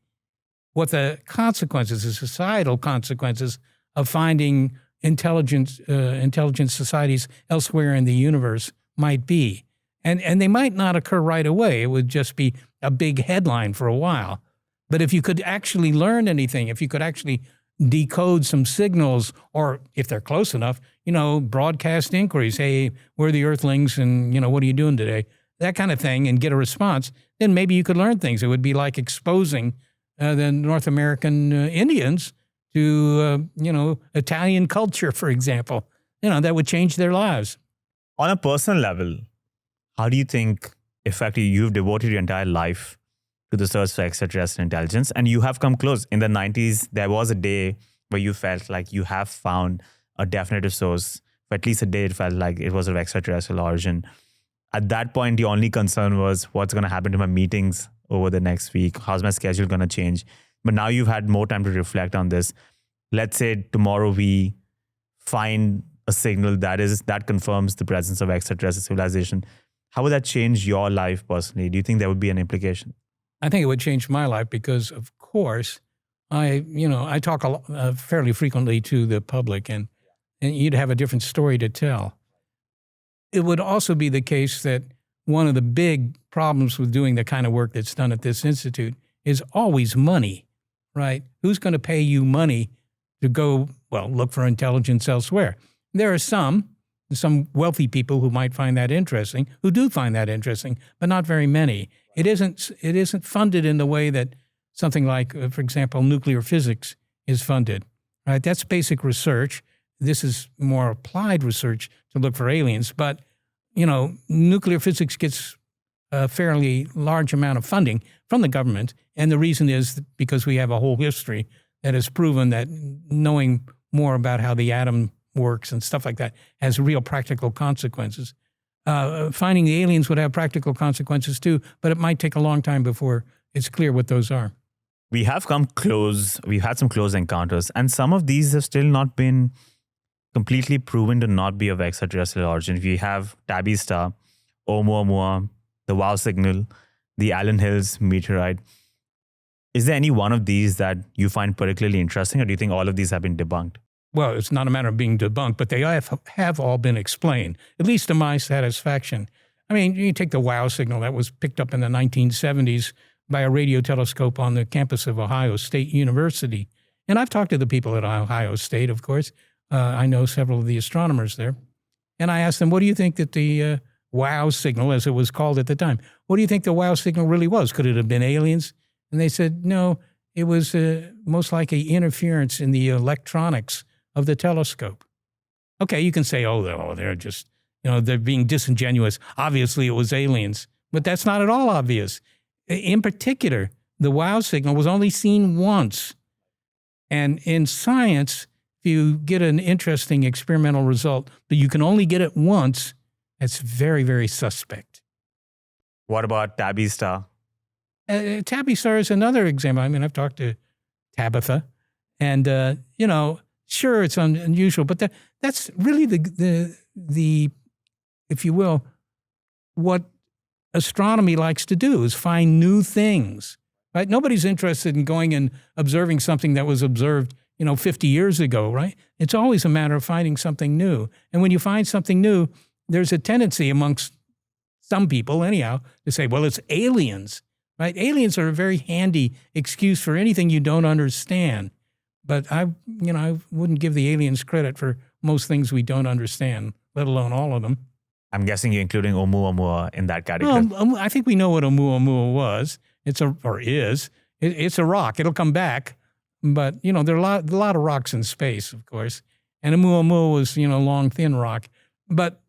what the consequences, the societal consequences of finding intelligent societies elsewhere in the universe might be. And they might not occur right away. It would just be a big headline for a while. But if you could actually learn anything, if you could actually decode some signals, or if they're close enough, broadcast inquiries, hey, we're the Earthlings and, what are you doing today? That kind of thing, and get a response, then maybe you could learn things. It would be like exposing the North American Indians to, Italian culture, for example. That would change their lives. On a personal level, how do you think, effectively, you've devoted your entire life to the search for extraterrestrial intelligence, and you have come close. In the 90s, there was a day where you felt like you have found a definitive source. For at least a day, it felt like it was of extraterrestrial origin. At that point, the only concern was what's going to happen to my meetings over the next week? How's my schedule going to change? But now you've had more time to reflect on this. Let's say tomorrow we find a signal that confirms the presence of extraterrestrial civilization. How would that change your life personally? Do you think there would be an implication? I think it would change my life because, of course, I talk fairly frequently to the public, and you'd have a different story to tell. It would also be the case that one of the big problems with doing the kind of work that's done at this institute is always money, right? Who's going to pay you money to go, look for intelligence elsewhere? There are some wealthy people who might find that interesting, who do find that interesting, but not very many. It isn't funded in the way that something like, for example, nuclear physics is funded, right? That's basic research. This is more applied research to look for aliens. But, nuclear physics gets a fairly large amount of funding from the government. And the reason is because we have a whole history that has proven that knowing more about how the atom works and stuff like that has real practical consequences. Finding the aliens would have practical consequences too, but it might take a long time before it's clear what those are. We have come close. We've had some close encounters, and some of these have still not been completely proven to not be of extraterrestrial origin. We have Tabby Star, Oumuamua, the Wow signal, the Allen Hills meteorite. Is there any one of these that you find particularly interesting, or do you think all of these have been debunked? Well, it's not a matter of being debunked, but they have all been explained, at least to my satisfaction. I mean, you take the WOW signal that was picked up in the 1970s by a radio telescope on the campus of Ohio State University. And I've talked to the people at Ohio State, of course. I know several of the astronomers there. And I asked them, what do you think that the WOW signal, as it was called at the time, what do you think the WOW signal really was? Could it have been aliens? And they said, no, it was most likely interference in the electronics of the telescope. Okay, you can say, they're just, they're being disingenuous. Obviously, it was aliens. But that's not at all obvious. In particular, the WOW signal was only seen once. And in science, if you get an interesting experimental result, but you can only get it once, that's very, very suspect. What about Tabby Star? Tabby Star is another example. I mean, I've talked to Tabitha, and, sure, it's unusual, but that's really the, if you will, what astronomy likes to do is find new things, right? Nobody's interested in going and observing something that was observed, 50 years ago, right? It's always a matter of finding something new. And when you find something new, there's a tendency amongst some people, anyhow, to say, well, it's aliens, right? Aliens are a very handy excuse for anything you don't understand. But I wouldn't give the aliens credit for most things we don't understand, let alone all of them. I'm guessing you're including Oumuamua in that category. I think we know what Oumuamua was. It's a rock. It'll come back. But, there are a lot of rocks in space, of course. And Oumuamua was, long, thin rock. But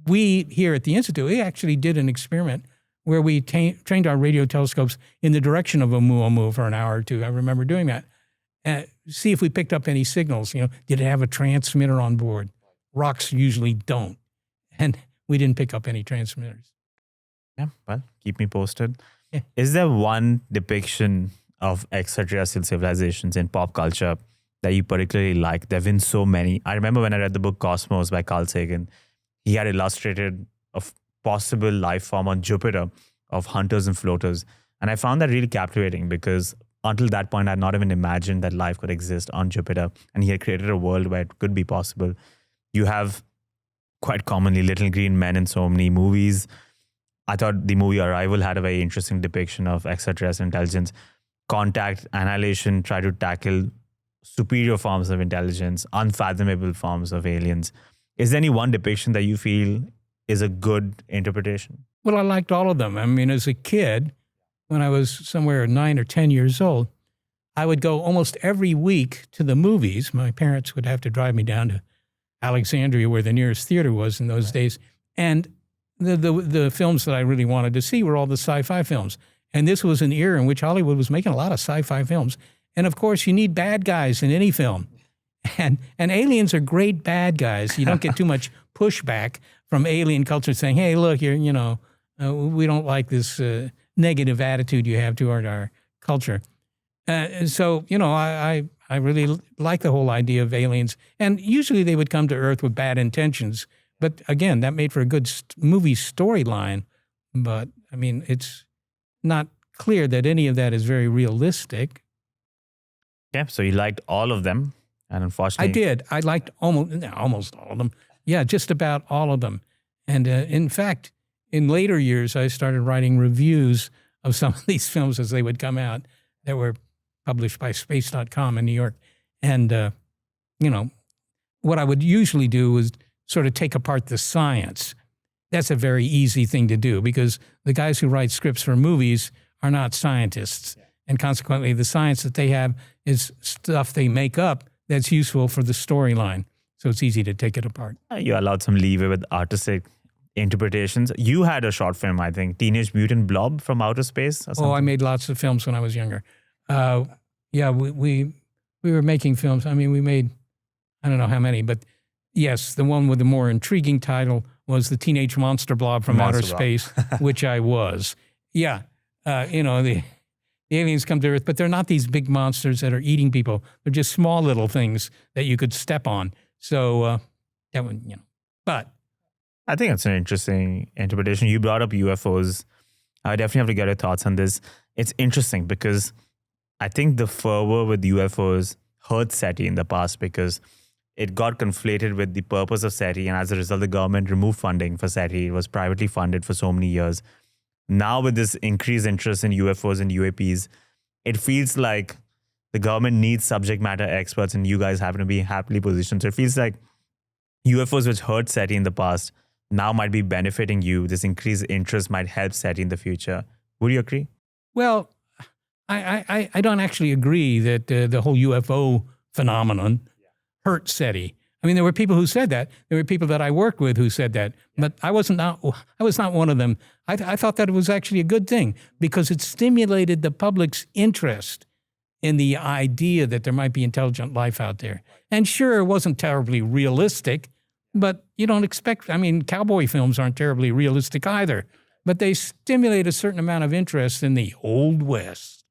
we here at the Institute, we actually did an experiment where we trained our radio telescopes in the direction of Oumuamua for an hour or two. I remember doing that. See if we picked up any signals. Did it have a transmitter on board? Rocks usually don't. And we didn't pick up any transmitters. Yeah, well, keep me posted. Yeah. Is there one depiction of extraterrestrial civilizations in pop culture that you particularly like? There have been so many. I remember when I read the book Cosmos by Carl Sagan, he had illustrated a possible life form on Jupiter of hunters and floaters. And I found that really captivating because until that point, I had not even imagined that life could exist on Jupiter. And he had created a world where it could be possible. You have quite commonly little green men in so many movies. I thought the movie Arrival had a very interesting depiction of extraterrestrial intelligence. Contact, Annihilation try to tackle superior forms of intelligence, unfathomable forms of aliens. Is there any one depiction that you feel is a good interpretation? Well, I liked all of them. I mean, as a kid, when I was somewhere 9 or 10 years old, I would go almost every week to the movies. My parents would have to drive me down to Alexandria, where the nearest theater was in those days. And the films that I really wanted to see were all the sci-fi films. And this was an era in which Hollywood was making a lot of sci-fi films. And of course, you need bad guys in any film. And aliens are great bad guys. You don't get too much pushback from alien culture saying, hey, look, we don't like this negative attitude you have toward our culture. So, I really like the whole idea of aliens. And usually they would come to Earth with bad intentions. But again, that made for a good movie storyline. But, I mean, it's not clear that any of that is very realistic. Yeah, so you liked all of them. And unfortunately... I did. I liked almost all of them. Yeah, just about all of them. And in fact, in later years, I started writing reviews of some of these films as they would come out that were published by Space.com in New York. And, what I would usually do was sort of take apart the science. That's a very easy thing to do because the guys who write scripts for movies are not scientists. And consequently, the science that they have is stuff they make up that's useful for the storyline. So it's easy to take it apart. You allowed some leeway with artistic interpretations. You had a short film, I think, Teenage Mutant Blob from Outer Space or something. Oh, I made lots of films when I was younger. We were making films. I mean, we made, I don't know how many, but yes, the one with the more intriguing title was the Teenage Monster Blob from Outer Space, which I was. Yeah, the aliens come to Earth, but they're not these big monsters that are eating people. They're just small little things that you could step on. So that one, but. I think it's an interesting interpretation. You brought up UFOs. I definitely have to get your thoughts on this. It's interesting because I think the fervor with UFOs hurt SETI in the past because it got conflated with the purpose of SETI, and as a result, the government removed funding for SETI. It was privately funded for so many years. Now with this increased interest in UFOs and UAPs, it feels like the government needs subject matter experts, and you guys happen to be happily positioned. So it feels like UFOs, which hurt SETI in the past, now might be benefiting you. This increased interest might help SETI in the future. Would you agree? Well, I don't actually agree that the whole UFO phenomenon hurt SETI. I mean, there were people who said that. There were people that I worked with who said that, but I was not one of them. I thought that it was actually a good thing because it stimulated the public's interest in the idea that there might be intelligent life out there. And sure, it wasn't terribly realistic, but you don't expect, I mean, cowboy films aren't terribly realistic either, but they stimulate a certain amount of interest in the Old West.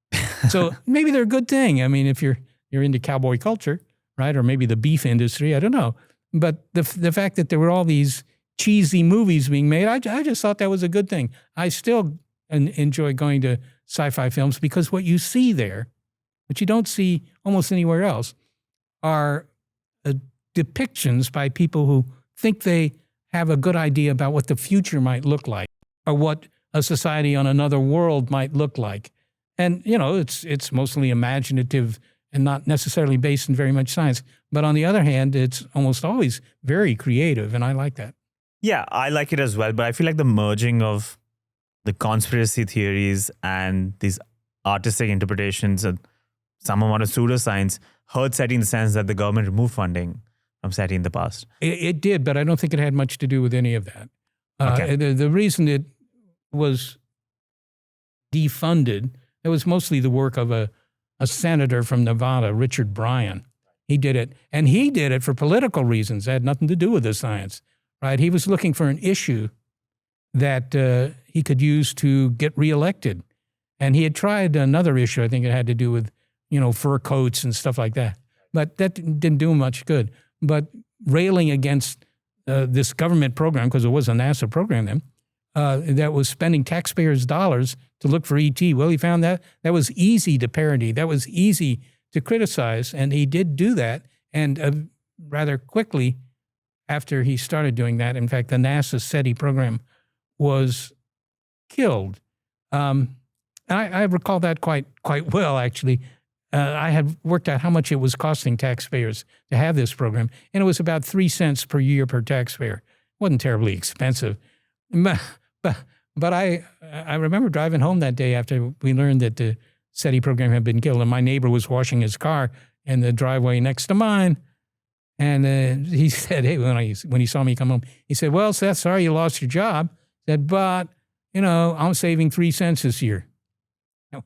So maybe they're a good thing. I mean, if you're into cowboy culture, right? Or maybe the beef industry, I don't know. But the fact that there were all these cheesy movies being made, I just thought that was a good thing. I still enjoy going to sci-fi films because what you see there, which you don't see almost anywhere else, are depictions by people who think they have a good idea about what the future might look like or what a society on another world might look like. And, it's mostly imaginative and not necessarily based in very much science. But on the other hand, it's almost always very creative, and I like that. Yeah, I like it as well, but I feel like the merging of the conspiracy theories and these artistic interpretations of some amount of pseudoscience hurt SETI in the sense that the government removed funding from SETI in the past. It did, but I don't think it had much to do with any of that. Okay. The reason it was defunded, it was mostly the work of a senator from Nevada, Richard Bryan. He did it, and he did it for political reasons. It had nothing to do with the science, right? He was looking for an issue that he could use to get reelected. And he had tried another issue. I think it had to do with, fur coats and stuff like that. But that didn't do much good. But railing against this government program, because it was a NASA program then, that was spending taxpayers' dollars to look for ET. Well, he found that was easy to parody. That was easy to criticize, and he did do that. And rather quickly after he started doing that, in fact, the NASA SETI program was killed. I recall that quite well, actually. I had worked out how much it was costing taxpayers to have this program, and it was about 3 cents per year per taxpayer. It wasn't terribly expensive. But I remember driving home that day after we learned that the SETI program had been killed, and my neighbor was washing his car in the driveway next to mine. And he said, hey, when he saw me come home, he said, well, Seth, sorry you lost your job. said, but, I'm saving 3 cents this year. That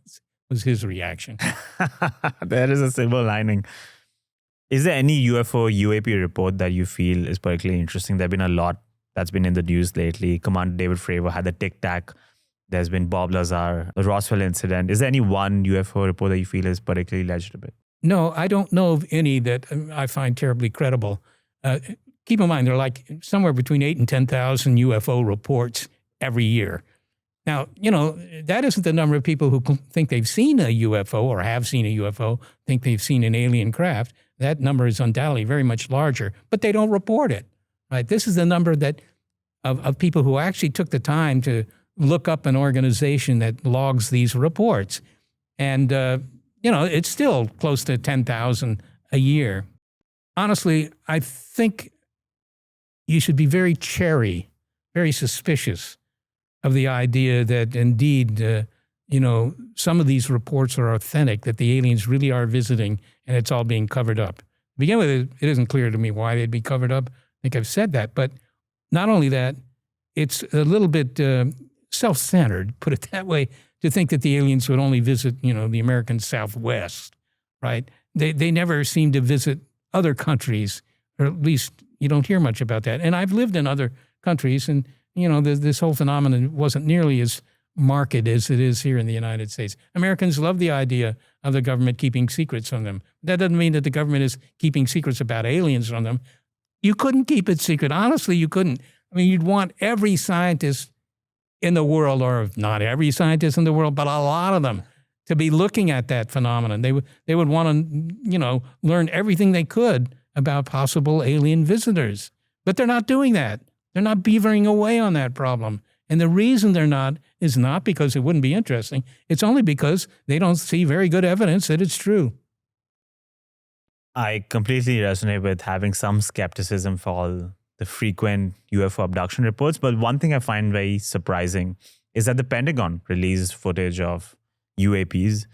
was his reaction. There is a silver lining. Is there any UFO UAP report that you feel is particularly interesting? There have been a lot that's been in the news lately. Commander David Fravor had the Tic Tac. There's been Bob Lazar, the Roswell incident. Is there any one UFO report that you feel is particularly legitimate? No, I don't know of any that I find terribly credible. Keep in mind, there are like somewhere between 8,000 and 10,000 UFO reports every year. Now, that isn't the number of people who think they've seen a UFO or have seen a UFO, think they've seen an alien craft. That number is undoubtedly very much larger, but they don't report it, right? This is the number of people who actually took the time to look up an organization that logs these reports. And, it's still close to 10,000 a year. Honestly, I think you should be very chary, very suspicious of the idea that indeed, some of these reports are authentic, that the aliens really are visiting and it's all being covered up. To begin with, it isn't clear to me why they'd be covered up. I think I've said that. But not only that, it's a little bit self-centered, put it that way, to think that the aliens would only visit, the American Southwest, right? They never seem to visit other countries, or at least you don't hear much about that. And I've lived in other countries, and, this whole phenomenon wasn't nearly as marked as it is here in the United States. Americans love the idea of the government keeping secrets from them. That doesn't mean that the government is keeping secrets about aliens from them. You couldn't keep it secret. Honestly, you couldn't. I mean, you'd want every scientist in the world, or not every scientist in the world, but a lot of them, to be looking at that phenomenon. They would want to, learn everything they could about possible alien visitors. But they're not doing that. They're not beavering away on that problem. And the reason they're not is not because it wouldn't be interesting. It's only because they don't see very good evidence that it's true. I completely resonate with having some skepticism for all the frequent UFO abduction reports. But one thing I find very surprising is that the Pentagon released footage of UAPs,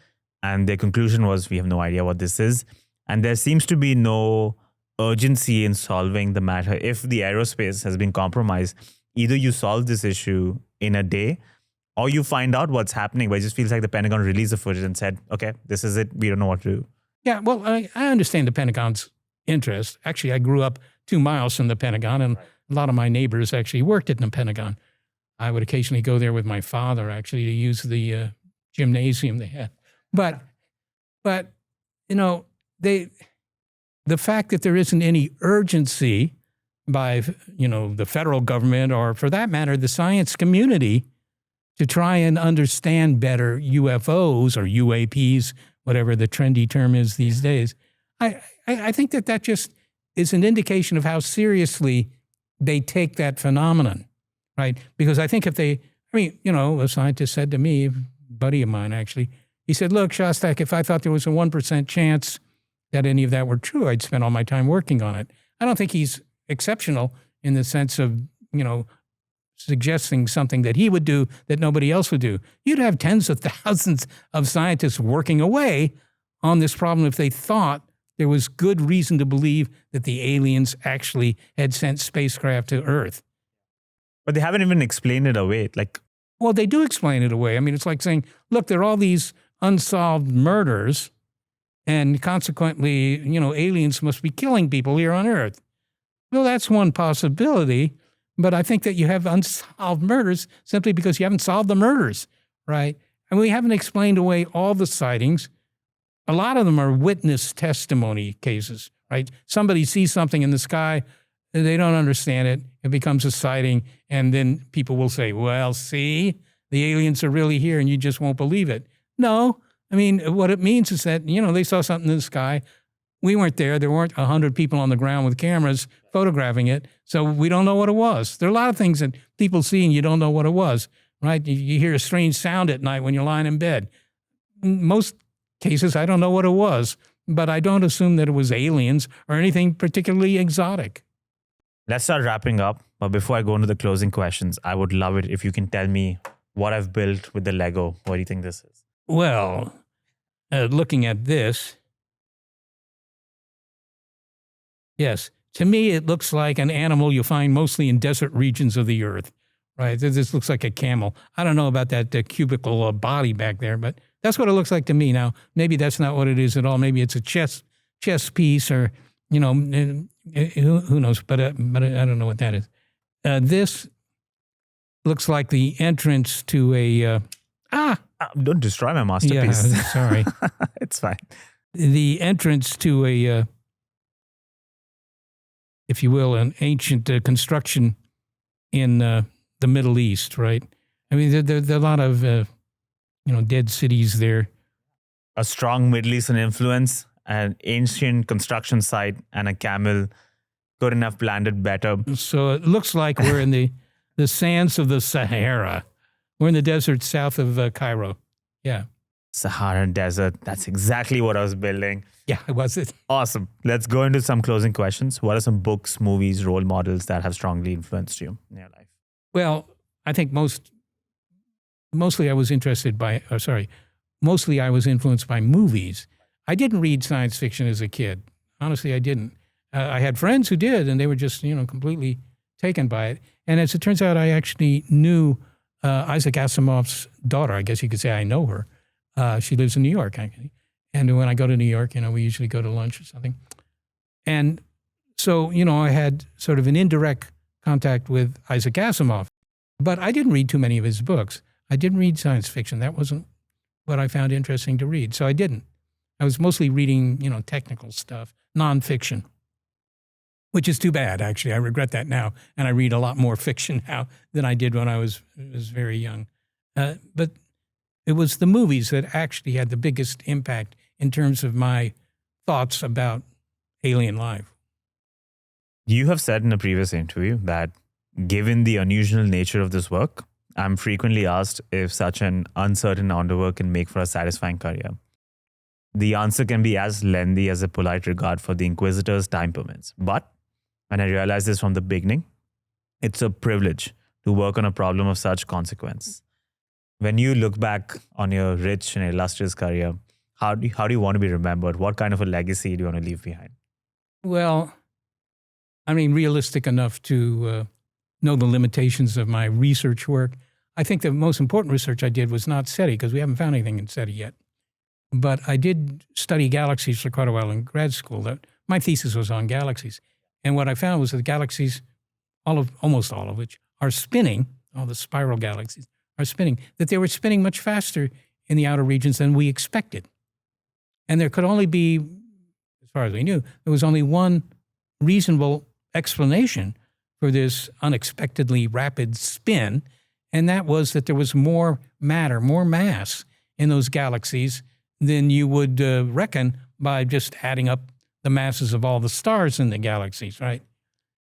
and their conclusion was, we have no idea what this is. And there seems to be no urgency in solving the matter. If the aerospace has been compromised, either you solve this issue in a day or you find out what's happening, but it just feels like the Pentagon released the footage and said, okay, this is it. We don't know what to do. Yeah, well, I understand the Pentagon's interest. Actually, I grew up 2 miles from the Pentagon, and a lot of my neighbors actually worked at the Pentagon. I would occasionally go there with my father, actually, to use the gymnasium they had. But the fact that there isn't any urgency by, the federal government, or for that matter, the science community, to try and understand better UFOs or UAPs, whatever the trendy term is these days, I think that just is an indication of how seriously they take that phenomenon, right? Because I think a scientist said to me, a buddy of mine actually, he said, look, Shostak, if I thought there was a 1% chance that any of that were true, I'd spend all my time working on it. I don't think he's exceptional in the sense of, suggesting something that he would do that nobody else would do. You'd have tens of thousands of scientists working away on this problem if they thought there was good reason to believe that the aliens actually had sent spacecraft to Earth. But they haven't even explained it away. Well, they do explain it away. I mean, it's like saying, look, there are all these unsolved murders, and consequently, aliens must be killing people here on Earth. Well, that's one possibility, but I think that you have unsolved murders simply because you haven't solved the murders, right? And we haven't explained away all the sightings. A lot of them are witness testimony cases, right? Somebody sees something in the sky, they don't understand it, it becomes a sighting, and then people will say, well, see, the aliens are really here and you just won't believe it. No, I mean, what it means is that, they saw something in the sky. We weren't there. There weren't 100 people on the ground with cameras photographing it, so we don't know what it was. There are a lot of things that people see and you don't know what it was, right? You hear a strange sound at night when you're lying in bed. In most cases, I don't know what it was, but I don't assume that it was aliens or anything particularly exotic. Let's start wrapping up. But before I go into the closing questions, I would love it if you can tell me what I've built with the Lego. What do you think this is? Well, looking at this, yes, to me it looks like an animal you find mostly in desert regions of the Earth, right? This looks like a camel. I don't know about that cubical body back there, but that's what it looks like to me. Now, maybe that's not what it is at all. Maybe it's a chess piece, or who knows? But I don't know what that is. This looks like the entrance to a Don't destroy my masterpiece. Yeah, sorry. It's fine. The entrance to a, if you will, an ancient construction in the Middle East, right? I mean, there are a lot of, dead cities there. A strong Middle Eastern influence, an ancient construction site, and a camel couldn't have landed better. So it looks like we're in the sands of the Sahara. We're in the desert south of Cairo. Yeah. Saharan desert. That's exactly what I was building. Yeah, was it? Awesome. Let's go into some closing questions. What are some books, movies, role models that have strongly influenced you in your life? Well, I think mostly I was influenced by movies. I didn't read science fiction as a kid. Honestly, I didn't. I had friends who did, and they were just, completely taken by it. And as it turns out, I actually knew Isaac Asimov's daughter. I guess you could say I know her. She lives in New York, actually. And when I go to New York, we usually go to lunch or something. And so, I had sort of an indirect contact with Isaac Asimov. But I didn't read too many of his books. I didn't read science fiction. That wasn't what I found interesting to read. So I didn't. I was mostly reading, technical stuff, nonfiction, which is too bad, actually. I regret that now. And I read a lot more fiction now than I did when I was very young. But it was the movies that actually had the biggest impact in terms of my thoughts about alien life. You have said in a previous interview that given the unusual nature of this work, I'm frequently asked if such an uncertain underwork can make for a satisfying career. The answer can be as lengthy as a polite regard for the Inquisitor's time permits. But when I realized this from the beginning, it's a privilege to work on a problem of such consequence. When you look back on your rich and illustrious career, how do you want to be remembered? What kind of a legacy do you want to leave behind? Well, realistic enough to know the limitations of my research work. I think the most important research I did was not SETI, because we haven't found anything in SETI yet. But I did study galaxies for quite a while in grad school. My thesis was on galaxies. And what I found was that galaxies, almost all of which are spinning, all the spiral galaxies are spinning, that they were spinning much faster in the outer regions than we expected. And there could only be, as far as we knew, there was only one reasonable explanation for this unexpectedly rapid spin, and that was that there was more matter, more mass in those galaxies than you would reckon by just adding up the masses of all the stars in the galaxies, right?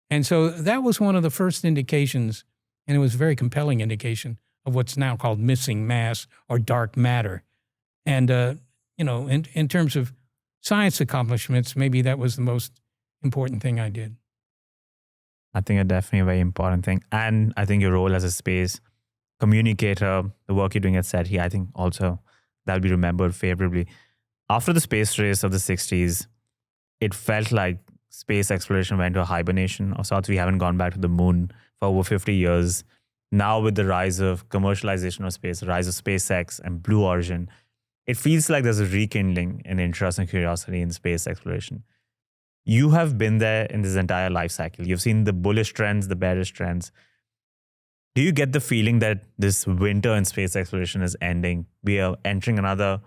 And so that was one of the first indications, and it was a very compelling indication of what's now called missing mass or dark matter. And, in terms of science accomplishments, maybe that was the most important thing I did. I think it's definitely a very important thing. And I think your role as a space communicator, the work you're doing at SETI, I think also that'll be remembered favorably. After the space race of the 60s, it felt like space exploration went to a hibernation of sorts. We haven't gone back to the moon for over 50 years. Now with the rise of commercialization of space, the rise of SpaceX and Blue Origin, it feels like there's a rekindling in interest and curiosity in space exploration. You have been there in this entire life cycle. You've seen the bullish trends, the bearish trends. Do you get the feeling that this winter in space exploration is ending? We are entering another,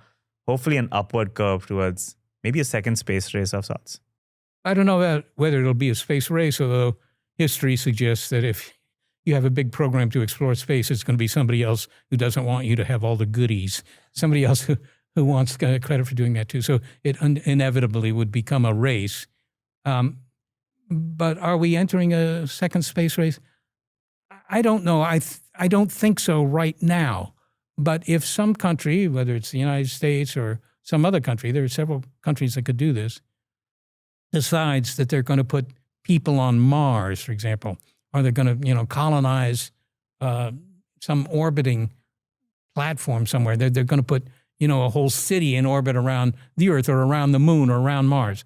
hopefully an upward curve towards maybe a second space race of sorts? I don't know whether it'll be a space race, although history suggests that if you have a big program to explore space, it's going to be somebody else who doesn't want you to have all the goodies, somebody else who wants credit for doing that too. So it inevitably would become a race. But are we entering a second space race? I don't know. I don't think so right now. But if some country, whether it's the United States or some other country, there are several countries that could do this, decides that they're going to put people on Mars, for example, or they're going to, colonize some orbiting platform somewhere. They're going to put, a whole city in orbit around the Earth or around the moon or around Mars.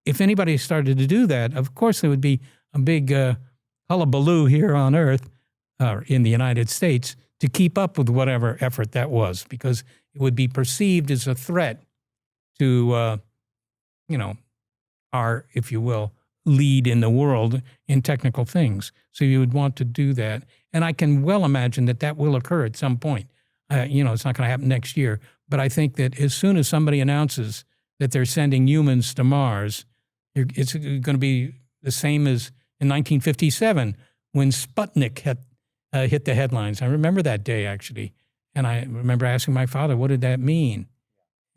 If anybody started to do that, of course there would be a big hullabaloo here on Earth in the United States to keep up with whatever effort that was, because it would be perceived as a threat to, our, if you will, lead in the world in technical things. So you would want to do that. And I can well imagine that will occur at some point. It's not going to happen next year. But I think that as soon as somebody announces that they're sending humans to Mars, it's going to be the same as in 1957 when Sputnik hit the headlines. I remember that day, actually. And I remember asking my father, what did that mean?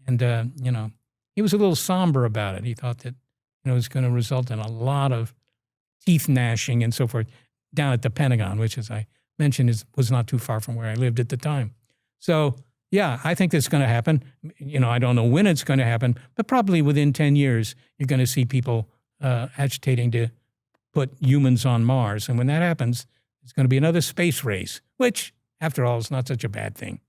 And, he was a little somber about it. He thought that, it was going to result in a lot of teeth gnashing and so forth down at the Pentagon, which, as I mentioned, was not too far from where I lived at the time. So, yeah, I think that's going to happen. I don't know when it's going to happen, but probably within 10 years, you're going to see people agitating to put humans on Mars. And when that happens, it's going to be another space race, which, after all, is not such a bad thing.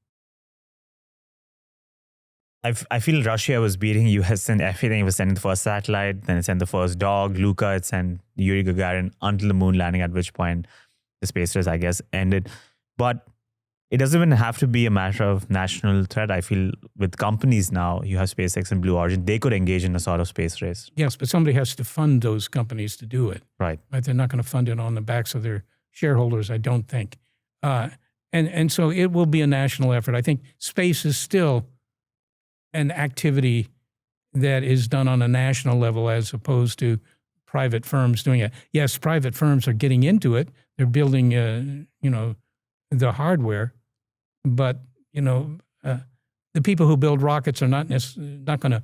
I feel Russia was beating US in everything. It was sending the first satellite, then it sent the first dog, Luka, it sent Yuri Gagarin until the moon landing, at which point the space race, I guess, ended. But it doesn't even have to be a matter of national threat. I feel with companies now, you have SpaceX and Blue Origin, they could engage in a sort of space race. Yes, but somebody has to fund those companies to do it. Right. They're not going to fund it on the backs of their shareholders, I don't think. And so it will be a national effort. I think space is still an activity that is done on a national level as opposed to private firms doing it. Yes, private firms are getting into it. They're building, the hardware, but the people who build rockets are not going to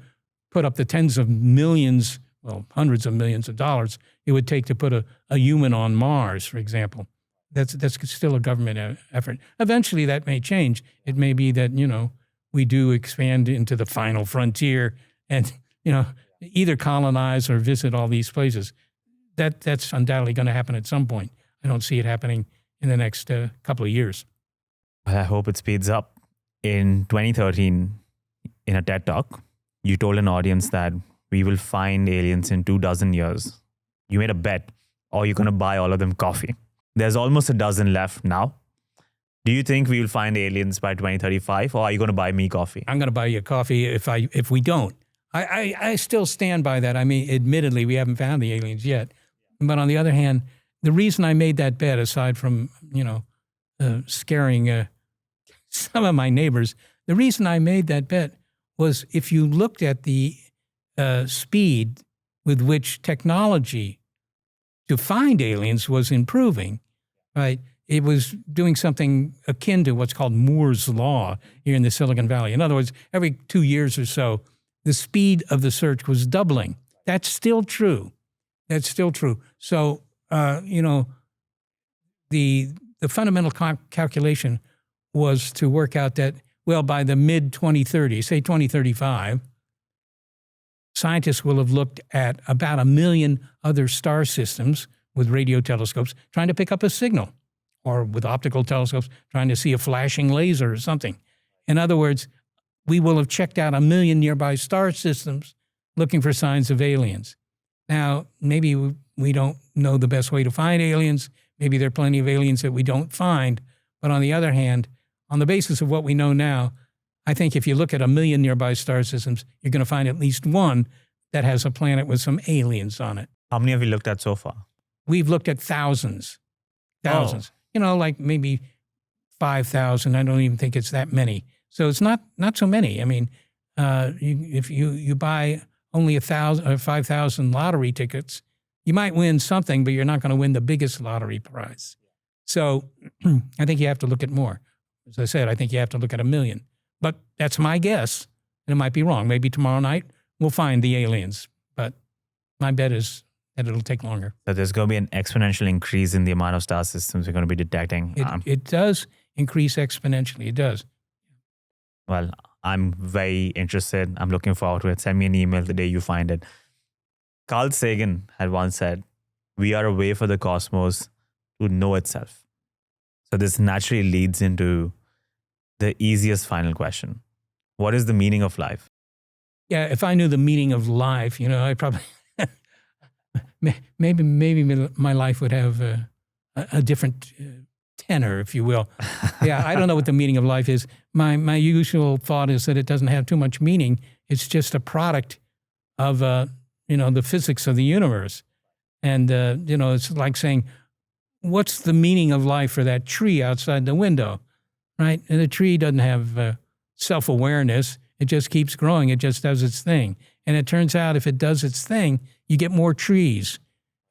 put up the tens of millions, well, hundreds of millions of dollars it would take to put a human on Mars, for example. That's still a government effort. Eventually, that may change. It may be that we do expand into the final frontier and either colonize or visit all these places. That's undoubtedly going to happen at some point. I don't see it happening in the next couple of years. Well, I hope it speeds up. In 2013, in a TED Talk, you told an audience that we will find aliens in 24 years. You made a bet, or you're going to buy all of them coffee. There's almost a dozen left now. Do you think we will find aliens by 2035, or are you going to buy me coffee? I'm going to buy you coffee if we don't. I still stand by that. I mean, admittedly, we haven't found the aliens yet. But on the other hand, the reason I made that bet, aside from, scaring some of my neighbors, the reason I made that bet was if you looked at the speed with which technology to find aliens was improving, right? It was doing something akin to what's called Moore's Law here in the Silicon Valley. In other words, every 2 years or so, the speed of the search was doubling. That's still true. So, the fundamental calculation was to work out that, well, by the mid-2030s, say 2035, scientists will have looked at about 1 million other star systems with radio telescopes trying to pick up a signal, or with optical telescopes trying to see a flashing laser or something. In other words, we will have checked out 1 million nearby star systems looking for signs of aliens. Now, maybe we don't know the best way to find aliens. Maybe there are plenty of aliens that we don't find. But on the other hand, on the basis of what we know now, I think if you look at 1 million nearby star systems, you're going to find at least one that has a planet with some aliens on it. How many have you looked at so far? We've looked at thousands. Oh. Like maybe 5,000. I don't even think it's that many. So it's not so many. I mean, if you buy only 1,000 or 5,000 lottery tickets, you might win something, but you're not going to win the biggest lottery prize. So I think you have to look at more. As I said, I think you have to look at 1 million. But that's my guess, and it might be wrong. Maybe tomorrow night we'll find the aliens. But my bet is that it'll take longer. So there's going to be an exponential increase in the amount of star systems we're going to be detecting. It does increase exponentially. It does. Well, I'm very interested. I'm looking forward to it. Send me an email the day you find it. Carl Sagan had once said, "We are a way for the cosmos to know itself." So this naturally leads into the easiest final question. What is the meaning of life? Yeah, if I knew the meaning of life, I probably, maybe my life would have a different tenor, if you will. Yeah, I don't know what the meaning of life is. My usual thought is that it doesn't have too much meaning. It's just a product of the physics of the universe. And it's like saying, what's the meaning of life for that tree outside the window, right? And the tree doesn't have self-awareness. It just keeps growing. It just does its thing. And it turns out if it does its thing, you get more trees.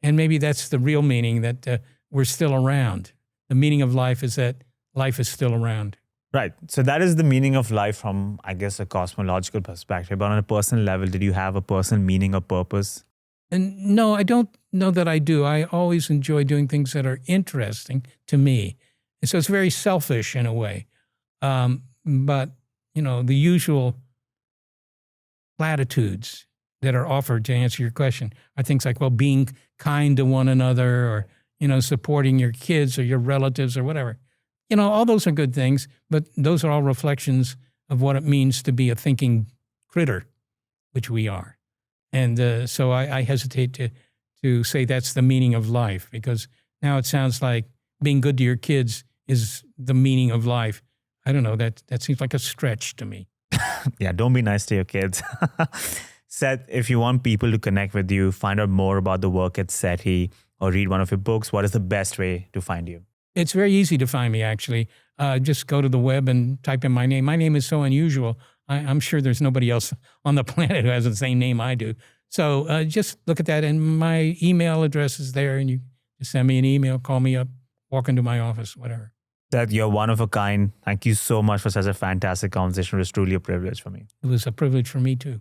And maybe that's the real meaning, that we're still around. The meaning of life is that life is still around. Right. So that is the meaning of life from, I guess, a cosmological perspective. But on a personal level, did you have a personal meaning or purpose? And no, I don't know that I do. I always enjoy doing things that are interesting to me. And so it's very selfish in a way. But, the usual platitudes that are offered to answer your question are things like, well, being kind to one another, or, supporting your kids or your relatives or whatever. All those are good things, but those are all reflections of what it means to be a thinking critter, which we are. And so I hesitate to say that's the meaning of life, because now it sounds like being good to your kids is the meaning of life. I don't know, that seems like a stretch to me. Yeah, don't be nice to your kids. Seth, if you want people to connect with you, find out more about the work at SETI, or read one of your books, what is the best way to find you? It's very easy to find me, actually. Just go to the web and type in my name. My name is so unusual. I'm sure there's nobody else on the planet who has the same name I do. So just look at that, and my email address is there, and you just send me an email, call me up, walk into my office, whatever. Seth, you're one of a kind. Thank you so much for such a fantastic conversation. It was truly a privilege for me. It was a privilege for me, too.